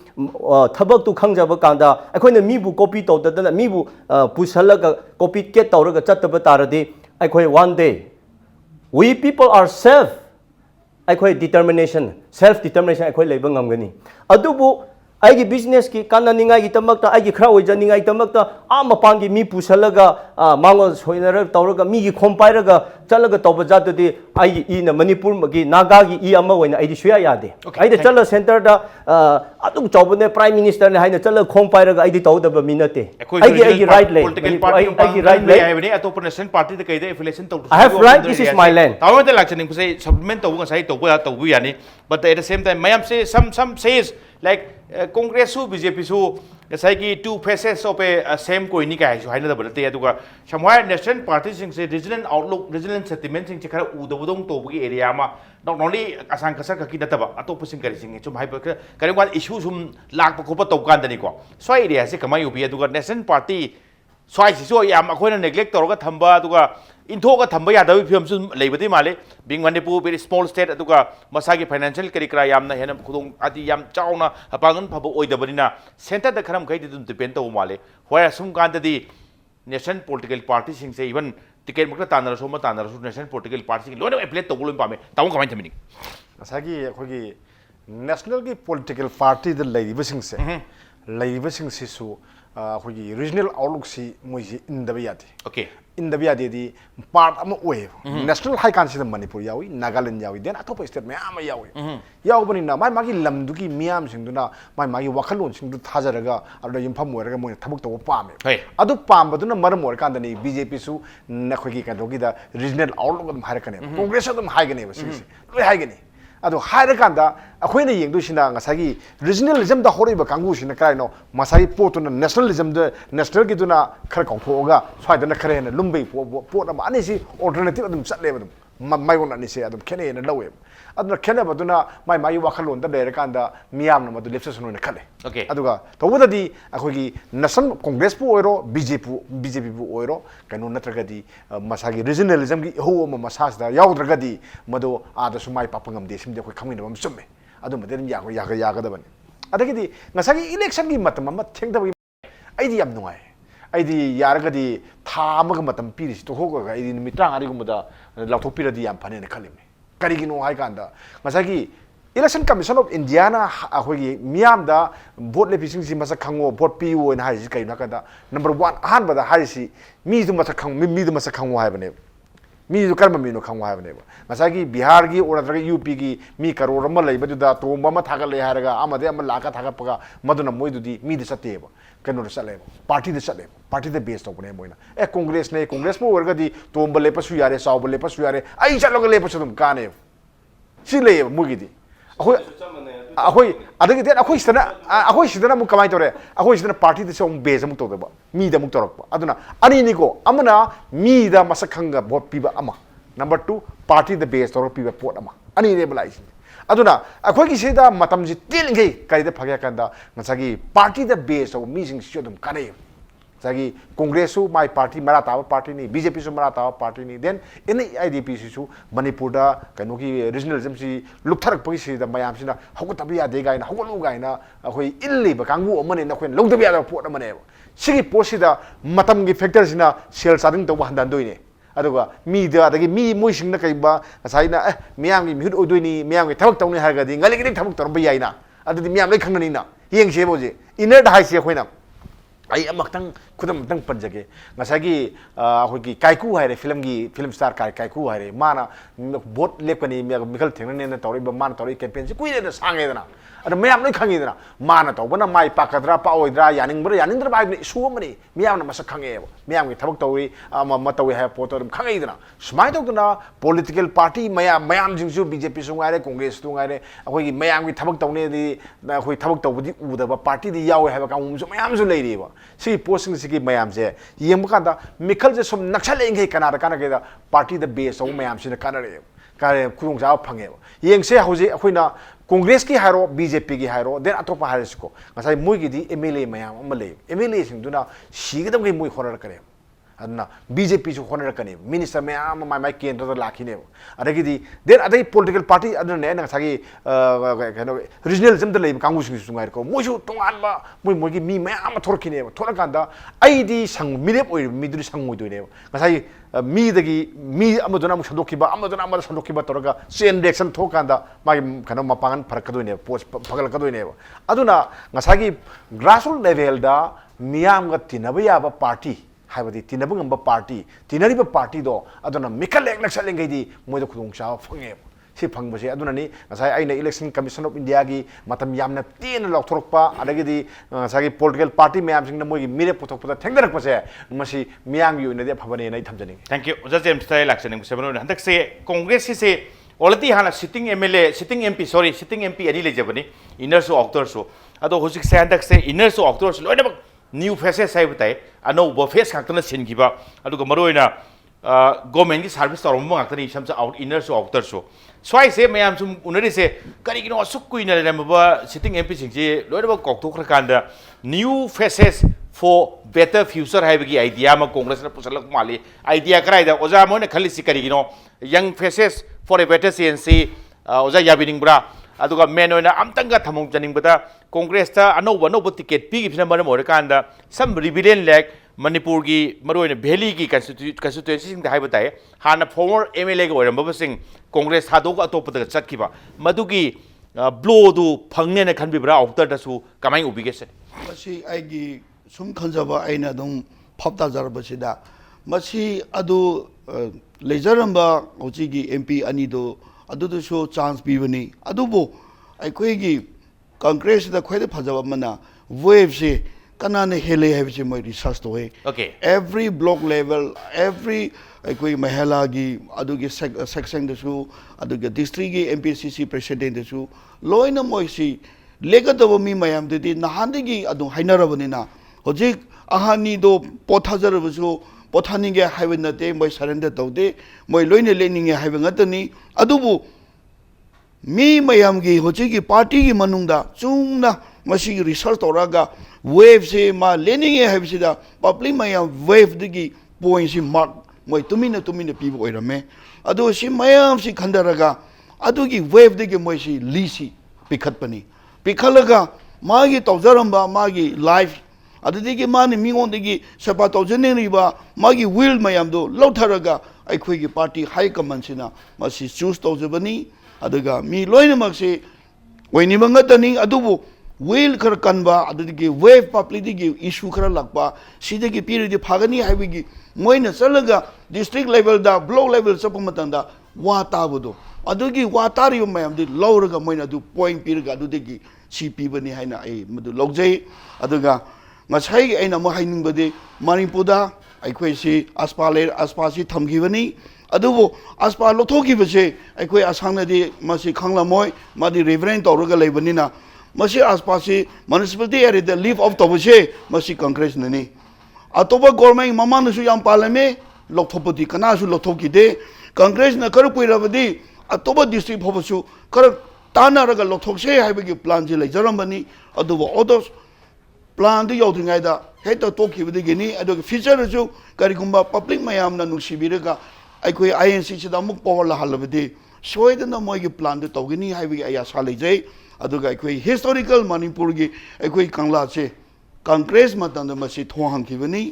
ꯊꯕꯛꯇꯨ ꯈꯪꯖꯕ ꯀꯥꯟꯗ ꯑꯩꯈꯣꯏꯅ ꯃꯤꯕꯨ copy ꯇꯧꯗꯗꯅ ꯃꯤꯕꯨ ꯄꯨꯁꯜꯂꯒ copy ꯀꯦꯠ ꯇꯧꯔꯒ ꯆꯠꯇꯕ ꯇꯥꯔꯗꯤ ꯑꯩꯈꯣꯏ one day we people are ꯑꯩꯈꯣꯏ self determination ꯑꯩꯈꯣꯏ ꯂꯩꯕ ꯉꯝꯒꯅꯤ ꯑꯗꯨꯕꯨ ꯑꯩꯒꯤ ꯕꯤꯖꯤꯅꯦꯁꯀꯤ ꯀꯥꯟꯅꯅꯤꯡꯉꯥꯏꯒꯤꯗꯃꯛꯇ ꯑꯩꯒꯤ ꯈꯔ ꯑꯣꯏꯖꯅꯤꯡꯉꯥꯏꯒꯤꯗꯃꯛꯇ ꯃꯄꯥꯟꯒꯤ ꯃꯤ ꯄꯨꯁꯜꯂꯒ ꯃꯥꯡꯒꯣꯜ ꯁꯣꯏꯅꯔꯒ ꯇꯧꯔꯒ ꯃꯤꯒꯤ ꯈꯣꯝ ꯄꯥꯏꯔꯒ ꯆꯠꯂꯒ ꯇꯧꯕ ꯖꯥꯠꯇꯨꯗꯤ ꯑꯩꯒꯤ ꯏꯅ ꯃꯅꯤꯄꯨꯔꯒꯤ ꯅꯥꯒꯥꯒꯤ ꯏ ꯑꯃ ꯑꯣꯏꯅ ꯑꯩꯗꯤ ꯁꯨꯌꯥ ꯌꯥꯗꯦ ꯑꯩꯗ ꯆꯠꯂ ꯁꯦꯟꯇꯔꯗ ꯑꯗꯨꯝ ꯆꯥꯎꯕꯅꯦ ꯄ꯭ꯔꯥꯏꯝ ꯃꯤꯅꯤꯁꯇꯔꯅꯦ ꯍꯥꯏꯅ ꯆꯠꯂ ꯈꯣꯝ ꯄꯥꯏꯔꯒ ꯑꯩꯗꯤ ꯇꯧꯗꯕ ꯃꯤ ꯅꯠꯇꯦ ꯑꯩꯒꯤ ꯔꯥꯏꯠ ꯂꯩ ꯑꯩꯒꯤ ꯔꯥꯏꯠ ꯂꯩ ꯍꯥꯏꯕꯅꯤ ꯑꯇꯣꯞꯄ ꯅꯦꯁꯅꯦꯜ ꯄꯥꯔꯇꯤꯗ ꯀꯩꯗ ꯑꯦꯐꯤꯂꯤꯌꯦꯁꯟ ꯇꯧꯗ꯭ꯔꯁꯨ I have right, this is my land. ꯇꯥꯃꯣꯗ ꯂꯥꯛꯆꯅꯤꯡꯕꯁꯦ ꯁꯞꯄ꯭ꯂꯤꯃꯦꯟ ꯇꯧꯕ ꯉꯁꯥꯏ ꯇꯧꯕ ꯌꯥꯅꯤ but at the same time mayamse some says like Congress su BJP su ngasai two faces of a same coin ni kai su haina da badate aduga somewhere national parties sing se regional outlook regional sentiment sing khara udabudong to bugi area ma not only asang kasar ka kinataba atop sing kari sing chum haiba kari wan issue sum lak pa khopa to kan dani ko so area se kamai ubi aduga national party swai si so yam akoina neglect toroga thamba aduga intoga thamba yadawi film su leibadi male being Manipur very small state aduga masagi financial kari kra yamna hena khudong adi yam chauna hapangan phabo oidabarina center da kharam kai dum depend to male where sum kan di national political parties sing se even ticket makta tanara so ma tanara so national political parties sing lone apply to bulum pame taw kamai thamini masagi khogi national ki political party the laibasing se laibasing se su khogi regional outlook si moji indaba yati okay indaba yati di part ama oe national high council of Manipur yawi Nagaland yawi then atop state me ama yawi yawbani na mai magi lamdu ki miyam singduna mai magi wakhalon singdu thajaraga adu yimpham oiraga moi thabuk to pame adu pambaduna maram or kandani BJP su na khogi kandogi da regional outlook dum harakane congress dum haigane basi loi haigane ado hairaganda akhoi na yengdu sina ngasagi regionalism da horiba kangu sina kraino masai potuna nationalism da national ki duna khar kongthoga swaida na khare na lumbai pot na ani si alternative adum chatle badum mai won ani se adum khene na lawe aduna khene baduna mai wakhalon da dere kanda miyam na madu lepsation na khale okay aduga tawudadi akhogi national congress pu oiro BJP pu oiro kanu natragadi masagi regionalism gi ho ma masas da yawdragadi madu ada sumai papangam de simde khoi khamina bam summe adu maden yaga da bani adagidi ngasagi election gi matam ma thengda aidi yam nungai aidi yaragadi thamaga matam piri to hoga aidi mitrang ari gumada lauthopiradi yam phane na khalime karigino hai kanda ngasagi election commission of India na ahogi miyam da vote le pising si masa khango vote pi wo na hai kai na kada number 1 han bada hai si mi du masa khang mi du masa khango hai bane mi du karma mi no khango hai bane ngasagi Bihar gi or UP gi mi karor ma lai badu da to ma thaga le haraga amade am laka thaga paga maduna moi du di mi de sate ba kanu sale party de based opone moina congress po orga di to mbale pasu yare saw bale pasu yare ai chalo le pasu dum kane si le mugi di akhoi adagi den akhoi sidana mu kamai tore akhoi sidana party de song base mu to ba mi da mu torok ba aduna ani ni ko amana mi da masakhanga vote piba ama number 2 party the base torok piba pot ama ani ne balai aduna akhoi ki sida matam ji tilngai kai da phagya kanda ngasagi party the base of meeting shodum kane sagi congress su my party marata party ni BJP su marata party ni then in IDP su Manipur da kanu ki regionalism si lukthak pagi si da mayam sina hokutabi ade gaina hokolu gaina akhoi illi ba kangu amane na khoin longdabi ada pot amane sigi posi da matam gi factor sina sel sading to handan doine aduga mi da adagi mi moi sing na kai ba asai na miyam gi mihut odoini miyam gi thabak tawni ha ga di ngali gi thabak tor ba yaina adudi miyam lai khangnani na yeng se boje inner da hai se khoina ai amakhtang khudam tang panjage ngasagi ahogi kaiku haire film star kaiku haire mana bot lepkani mikhal thengne na tori ba mana tori campaign si kuire na sange dana ada mayam noi khangi dana mana to bana mai pakadra pa oidra yaningra ba isu mani miyam na masak khange miyam gi thabak tori ma tawi ha poto khangi dana smai to dana political party mayam jingsu bjp su ngaire congress tu ngaire ahogi mayam gi thabak tawne di ahoi thabak tawbudi udaba party di yawe ha ba kam su mayam su leiri ba si posting si ki mayam je yem kanda mikhal je som naksale ngai kana ke da party the base o mayam si na kana re ka khudong ja phange yeng se hoji akhoi Congress ki haro BJP ki haro then atopa haris ko ngasai moi gi di MLA mayam amale MLA sing duna sigidam gi moi khorar kare adna BJP su khorar kane minister mayam mai kendra lakhine adagi di then adai political party adna ne na sagi regionalism da leib kangu sing sungai ko moi su tongan ba moi gi mi mayam thorkine thorakanda ai di sang mirep oi midri sang moi doine ngasai mi dagi mi amaduna mu sandokiba amaduna amada sandokiba toraga chain reaction thokanda mai kana mapangan pharakadone post phagalkadone aduna ngasagi grassroots level da miyam ga tinabaya ba party haibadi tinabang ba party tinariba party do aduna mikal ek laksalengai di moida khudong cha phange si phangbase aduna ni ngasai aina election commission of india gi matam yamna tin lokthorokpa adagi di ngasagi political party mayam sing na moi gi mire puthokpa thengdarak pase masi miyam gi oina de phabane nai thamjani thank you oja james style action ngi sebano handak se congress se already hana sitting mla sitting mp ani le jabani inner so outer so ado hosik se handak se inner so outer so loina new faces sai butai ano bo face khakna sin giba adu ko maroina government ki service tor mo ngakani samsa out inner so outer so swai se mayam sum unari se kari kino asuk kuina le ba sitting mp sing je loina ba kok thok kanda new faces for better future haibagi idea ma congress na pusalak mali idea karai da oja mo ne khali sikari kino young faces for a better cnc oja yabining bra aduga menoina amtanga thamong janing bada congress ta ano ticket pi gi number mo kanda some rebellion leg manipur gi maroina valley gi constituency sing da haibatai hana former mla gi oram babasing congress hadok atop da chatkiba madugi blow du phangne na khanbi bra outer da su kamai ubige se masi aigi sum khanjaba aina dum phapta jarbasida masi adu lejaramba ochigi mp ani do adu so chance bibani adubo aikoi congress da khoide phajaba mana wave se kanane hele hebse moi research to he okay every block level every aikoi mahela gi adugi section da su adugi district gi mpcc president da su loina moi si legadabo mi mayam de nahandi adu hainarabani na hojik ahani do pothajarabsu pothani ge haibnate moi surrender tawde moi loine lening ge haibngatani adubu mi mayam gi hojiki party gi manungda chungna masi research toraga wave se ma lening ge haibsida public mayam wave digi point si mark moi tumina pibo oirame adu si mayam si khandaraga adugi wave digi moi si lisi pikhatpani pikhalaga magi tawjaramba magi life adigi mani mingondigi sapa tawjaniba magi will mayam do lautharaga aikhoi gi party high command sina masi choose tawjabani adaga mi loina makse oini bangatani adubu will khar kanba adigi wave public digi issue khara lakpa sidagi period phagani haibigi moina chalaga district level da block level sapamatanda wa tabudo adugi wa tariyo mayam di lauraga moina du point piraga adudigi CP bani haina ai madu logjai aduga ngasai aina mo haining bade manipurda aikhoi si aspa si thamgi bani adubo aspa lothoki base aikhoi asangna di masi khanglamoi madi reverend tawraga leibani na masi aspa si municipality area the leave of tobase masi congress nani atoba government mamana su yam parliament lothopati kana su lothoki de congress na karupuirabadi atoba district hobasu kar तानारगा लोथोक्से हाइबगी plan जे लेजरमबनी अदुबो ओदोस plan दु योद्रिङाइदा हेत तोखिबदिगिनी अदुग फ्यूचर जु करिगुम्बा पब्लिक मयामना नुसिबिरगा आइखोइ आईएनसी सिदा मुक पावर लहलबदि सोइदना मोइगी प्लान दु तोगिनी हाइबगी आया सालेजै अदुग आइखोइ हिस्टोरिकल मणिपुरगी आइखोइ कांगलासे कांग्रेस मतंद मसि थोहांखिबनी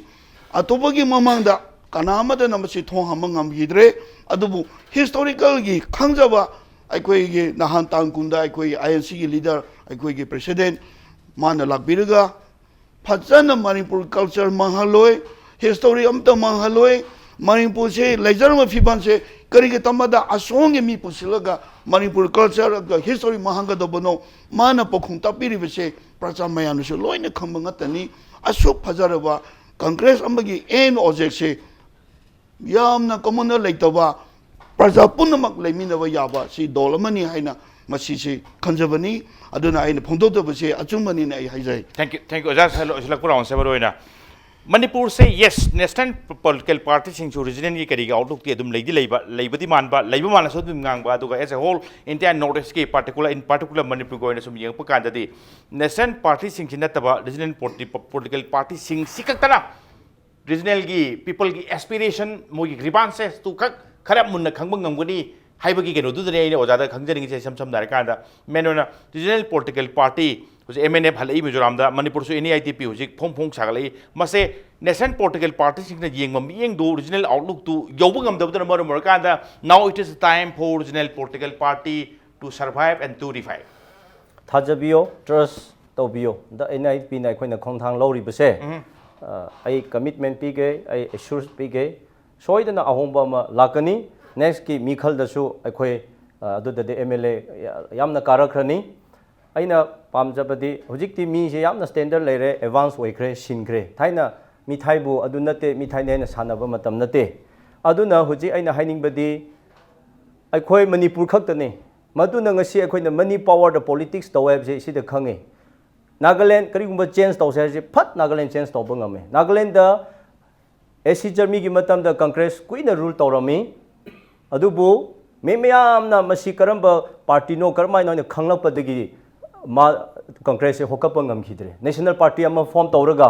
अतोबगी ममांगदा कनामदा नमसि थोहामंगमगिद्रे अदुबु हिस्टोरिकल गी खंजबा aikhoi nahan tang kunda aikhoi INC gi leader aikhoi gi president mana lakbirga फजन मणिपुर कल्चर मंगहलोय हिस्टोरी अमता मंगहलोय मणिपुर से लेजर फिबन से करी तमदा असोंग मी पुसिलगा मणिपुर कल्चर हिस्टोरी मंगदबनो माना पखुं तापीरिबसे प्रजा मयानुसु लोइने खंबंगतनी असुक फजरबा कांग्रेस अमगी एन ऑब्जेक्ट से यामना कमन लेतबा प्रजा पुनमक लेमिनबा याबा सी दोलमनी हाइना मसी से खंजबनी अदुना आइन फोंदोदबसे अचुमनी ने हाइजाई थैंक यू ओजा सिलकपुर आउन सेबरोइना मणिपुर से यस नेशनल पॉलिटिकल पार्टी सिंह रीजनल की करी आउटलुक ती अदुम लेबदी मानबा लेब मानसो अदुम गांगबा अदुगा as a whole India north east की इन पार्टिकुलर मणिपुर को सुम येंप कांददी नेशनल पार्टी सिंह नतबा रीजनल पॉलिटिकल पार्टी सिंह सिकतना रीजनल की पीपल की एस्पिरेशन मोगी ग्रीवांसेस तु खरा मुन्न खंग ngमगनी हाइबगी केनो दुदने आइने ओजादा खंगजरिंग से सम दारकांदा मेनोना रीजनल पॉलिटिकल पार्टी MNF हलई मिजोराम मणिपुर NITP हुजिक फोंग फोंग सागलई मसे नेशनल पॉलिटिकल पार्टी सिंह येंगम येंगदो रीजनल आउटलुक टू यौबंगमदबदन मरम मरकांदा now it is time for regional political party to survive and to revive थाजबियो ट्रस्ट तौबियो द NITP ना अखोइना खोंथांग लौरिबसे आई कमिटमेंट पीगे आई एश्योर्स पीगे सोइदना अहोंबा मा लाकनी नेक्स्ट की मिखलदसु अखोइ अदुददे MLA यामना कारखरनी अना पामजबदी हुजिकती मीसे यामना स्टैंडर्ड लेरे एडवांस होइख्रे सिनख्रे थाइना मिठाइबु अदु नते मिठाइ नेना सानबा मतम नते अदुना हुजि अइना हाइनिंगबदी अखोइ मणिपुर खक्तने मदुना ngasi अखोइना मनी पावर द पॉलिटिक्स तौएबसे सिदा खंगे नागालैंड करिगुंबा चेंज तौसे जे फट नागालैंड चेंज तौबा ngame नागालैंड द एसी जर्मी की मतम द कांग्रेस कुइना रूल तौरमी अदुबु मेमयामना मसी करंबा पार्टीनो करमाइनो खंगलपदगी मा कांग्रेस से होकप ngमखिद्रे नेशनल पार्टी अमा फॉर्म तौरगा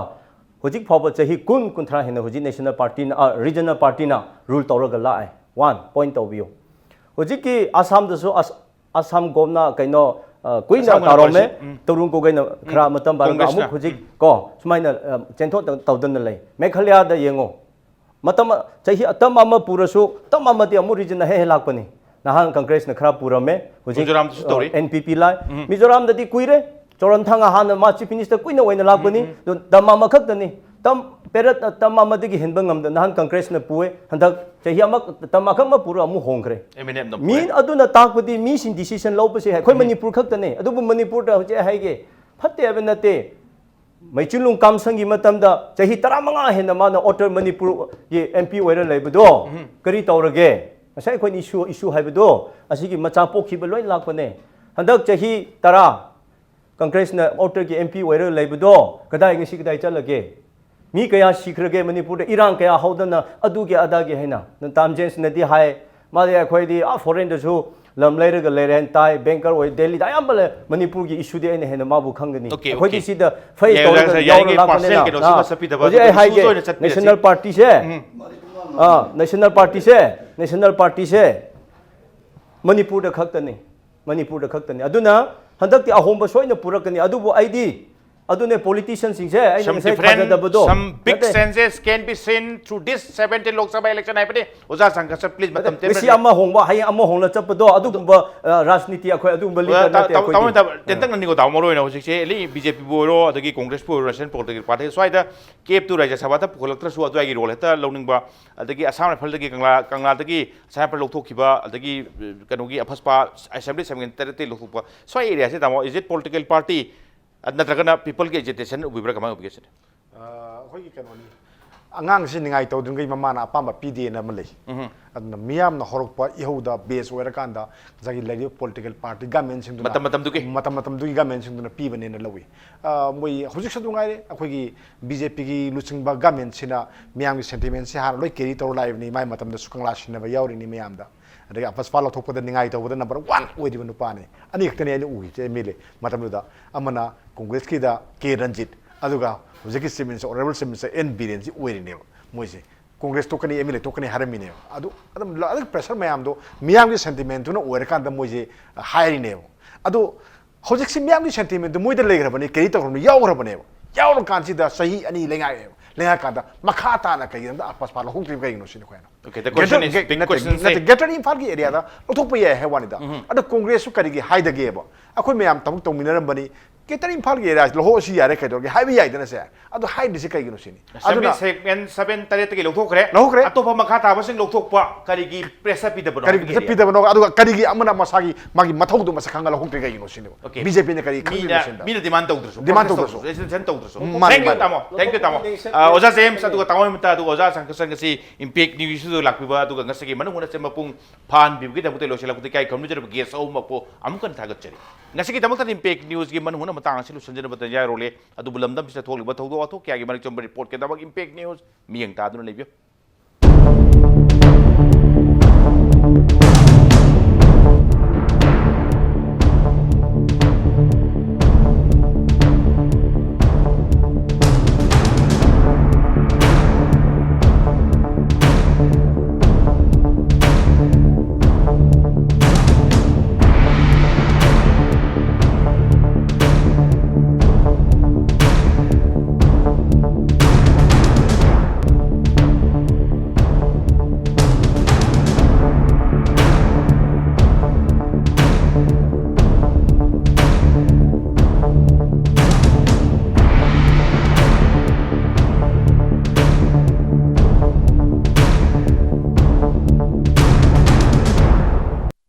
हुजिक फाव चही कुन कुंथरा हेन हुजि नेशनल पार्टी रीजनल पार्टी ना रूल तौरगा लाए 1 पॉइंट तौबियो हुजिक की आसाम दसो आसाम गोमना कइनो कुइना तारोमे तरुं को गइना खरा मतम बारगा अमु हुजिक को सुमाइना चेंथो तौदन लै मेघालय दा येंगो मतम चही अतम अमा पुरसु तम अमति अमु रीजन हे लाकपनी नहां कांग्रेस ने खरा पुरमे हुजिक मिजोराम दसु तौरी NPP लाई मिजोराम ददी कुइरे चोरनथांगा हान मा चीफ मिनिस्टर कुइना ओइना लाकपनी दमा मखक्तनी तम पेरत तम अमदगी हेनबा ngमद नहां कांग्रेस ने पुए हंदक चही अमा तम अखम पुरा अमु होंखरे MNF नो मीन अदुना ताकपदी मी सिन डिसीजन लौबसे है खोइ मणिपुर खक्तने अदुबु मणिपुर दा होजे हाइगे फत्ते अबे नते मैचुलुंग कामसंगी मतमदा चही 15 हेन माना ऑर्डर मणिपुर ये MP ओइरा लेबदो करी तौरगे असै खोइ इशू हाइबदो असिगी मचा पोखिबा लोइ लाकपने हंदक चही 10 कांग्रेस ने ऑर्डर की MP ओइरा लेबदो कदाइ ngसी कदाइ चलगे मी कया सिखरगे मणिपुर इरांग कया हौदना अदुगे अदागे हैना तामजेंस नदी हाय मादे खोइदी फॉरेन दसु लम लेरग लेरेन ताइ बैंकर ओइ दिल्ली दा याम बले मणिपुर की इशू दे ने हेना माबु खंगनी खोइदी सिदा फेस तौरगा याउर लाकने नेशनल पार्टी से नेशनल पार्टी से मणिपुर खक्तनी अदुना हंदक्ति अहोंब सोइना पुरकनी अदुबु आइदी अदुने politicians सिंग से some big changes can be seen through this 17 Lok Sabha election हाइबने ओजा संघर्ष प्लीज मतम ते मिसी अमा होंबा हाय अमा होंला चपदो अदुबा राजनीति अखोय अदुबा लीडर नते अखोय ताव तेंतंग ननिगो ताव मरोइना होजिसे एली BJP बोरो अदगी कांग्रेस बोरो नेशनल पॉलिटिकल पार्टी स्वाइदा केप टू राज्य सभा त पुखलक्त्रसु अदुआगी रोल हेता लौनिंगबा अदगी असम राइफलदगी कंगलादगी सायपर लौथोखिबा अदगी कनोगी अफसपा असेंबली सेमिनेटरी लौथोखबा स्वाइ एरिया से तामो इज इट पॉलिटिकल पार्टी नत्रगना पीपल के एजिटेशन उबिब्रा कमा उबिगेसन होगी कनोनी अंगांग से निगाई तौदुंगई ममाना अपाम पीदे न मले अदना मियाम न होरकपा इहौदा बेस ओइरकांदा जागी लेडी पॉलिटिकल पार्टी गवर्नमेंट सिंग मतम दुगी गवर्नमेंट सिंग पीबने न लवी मोई हुजिक सदुंगाई अखोगी बीजेपी की लुचिंगबा गवर्नमेंट सिना मियाम की सेंटिमेंट से हार लोई केरी तौर लाइवनी माय मतम द सुकंगला सिनबा यावरिनी मियाम दा अदगी अपसपा लथोपद निगाई तौबद नंबर 1 ओइदिब नुपाने अनि खतने आइने उहि जे मिले मतम दुदा अमना कांग्रेस की दा के रंजित अदुगा हुजिक सिमिन्स ऑनरेबल सिमिन्स एन बिरेन जी ओइरिने मोइसे कांग्रेस तोकनी एमएलए तोकनी हारमिने अदु प्रेशर मैम दो मियाम की सेंटिमेंट तुना ओइरकांदा मोइजे हायरिने अदु हुजिक से मियाम की सेंटिमेंट मोइदा लेग्रबने केरी तौरनु यावरबने यावर कांसिदा सही अनि लेंगा कांदा मखा ताना कइंदा अपसपा लहुक्रि कइनो सिन खोयना Okay, the question is big question say get ready in area da lothok pa ye he wanida adu congress su karigi haidage ba akoi mayam tamuk tongminarambani greater ꯏꯝꯐꯥꯜꯒꯤ ꯑꯦꯔꯤꯌꯥꯁꯤ ꯂꯧꯊꯣꯛꯑꯁꯤ ꯌꯥꯔꯦ ꯀꯩꯗꯧꯔꯒꯦ ꯍꯥꯏꯕ ꯌꯥꯏꯗꯅ ꯁꯦ ꯑꯗꯨ ꯍꯥꯏꯗ꯭ꯔꯤꯁꯤ ꯀꯩꯒꯤꯅꯣ ꯁꯤꯅꯤ ꯑꯗꯨꯅ ꯁꯦꯒꯃꯦꯟ 7 8 ꯂꯧꯊꯣꯛꯈ꯭ꯔꯦ ꯂꯧꯊꯣꯛꯈ꯭ꯔꯦ ꯑꯇꯣꯞꯄ ꯃꯈꯥ ꯇꯥꯕꯁꯤꯡ ꯂꯧꯊꯣꯛꯄ ꯀꯔꯤꯒꯤ ꯄ꯭ꯔꯦꯁꯔ ꯄꯤꯗꯕꯅꯣ ꯀꯔꯤꯒꯤ ꯄꯤꯗꯕꯅꯣ ꯑꯗꯨꯒ ꯀꯔꯤꯒꯤ ꯑꯃꯅ ꯃꯁꯥꯒꯤ ꯃꯥꯒꯤ ꯃꯊꯧꯗꯣ ꯃꯁꯛ ꯈꯪꯉ ꯂꯧꯊꯣꯛꯇ꯭ꯔꯦ ꯀꯩꯒꯤꯅꯣ ꯁꯤꯅꯦꯕ ꯕꯤꯖꯦꯄꯤꯅ ꯀꯔꯤ ꯈꯪꯗ꯭ꯔꯤꯕ ꯃꯤꯅ ꯗꯤꯃꯥꯟ ꯇꯧꯗ꯭ꯔꯁꯨ ꯗꯤꯃꯥꯟ ꯇꯧꯗ꯭ꯔꯁꯨ ꯔꯦꯖꯤꯁꯇꯦꯟꯁꯟ ꯇꯧꯗ꯭ꯔꯁꯨ ꯃꯥꯅꯤ, ꯊꯦꯡꯛ ꯌꯨ ꯃꯥꯅꯤ. ꯇꯥꯃꯣ ꯊꯦꯡꯛ ꯌꯨ ꯇꯥꯃꯣ ꯑꯣꯖꯥ ꯖꯦꯝꯁ ꯑꯗꯨꯒ ꯇꯥꯃꯣꯏꯃꯇ ꯑꯗꯨꯒ ꯑꯣꯖꯥ ꯁꯪꯀꯔꯁꯟ ꯉꯁꯤ ꯏꯝꯄꯦꯛ ꯅ꯭ꯌꯨꯁꯇꯨ ꯂꯥꯛꯄꯤꯕ ꯑꯗꯨꯒ ꯉꯁꯤꯒꯤ ꯃꯅꯨꯡ ꯍꯨꯠꯅ ꯃꯄꯨꯡ ꯐꯥꯍꯟꯕꯤꯕꯒꯤꯗꯃꯛꯇ ꯂꯣꯏꯁꯤꯜꯂꯛꯄꯗ ꯀꯥꯏ ꯈꯪꯅꯖꯔꯕ ꯒꯦꯁ ꯑꯍꯨꯝꯃꯛꯄꯨ ꯑꯃꯨꯛꯀ ꯊꯥꯒꯠꯆꯔꯤ ꯉꯁꯤꯒꯤꯗꯃꯛꯇ ꯏꯝꯄꯦꯛ ꯅ꯭ꯌꯨꯁꯒꯤ ꯃꯅꯨꯡ ꯍꯨꯠꯅ ꯃꯇꯥꯡ ꯑꯁꯤ ꯂꯣꯏꯁꯤꯟꯖꯅꯕ ꯇꯟꯖꯥ ꯌꯥꯎꯔꯣꯂꯦ ꯑꯗꯨꯕꯨ ꯂꯝꯗꯝꯁꯤꯗ ꯊꯣꯛꯂꯤꯕ ꯊꯧꯗꯣꯛ ꯋꯥꯊꯣꯛ ꯀꯌꯥꯒꯤ ꯃꯔꯤꯛ ꯆꯨꯝꯕ ꯔꯤꯄꯣꯔꯠꯀꯤꯗꯃꯛ ꯏꯝꯄꯦꯛ ꯅ꯭ꯌꯨꯁ ꯃꯤꯠꯌꯦꯡ ꯇꯥꯗꯨꯅ ꯂꯩꯕꯤꯌꯨ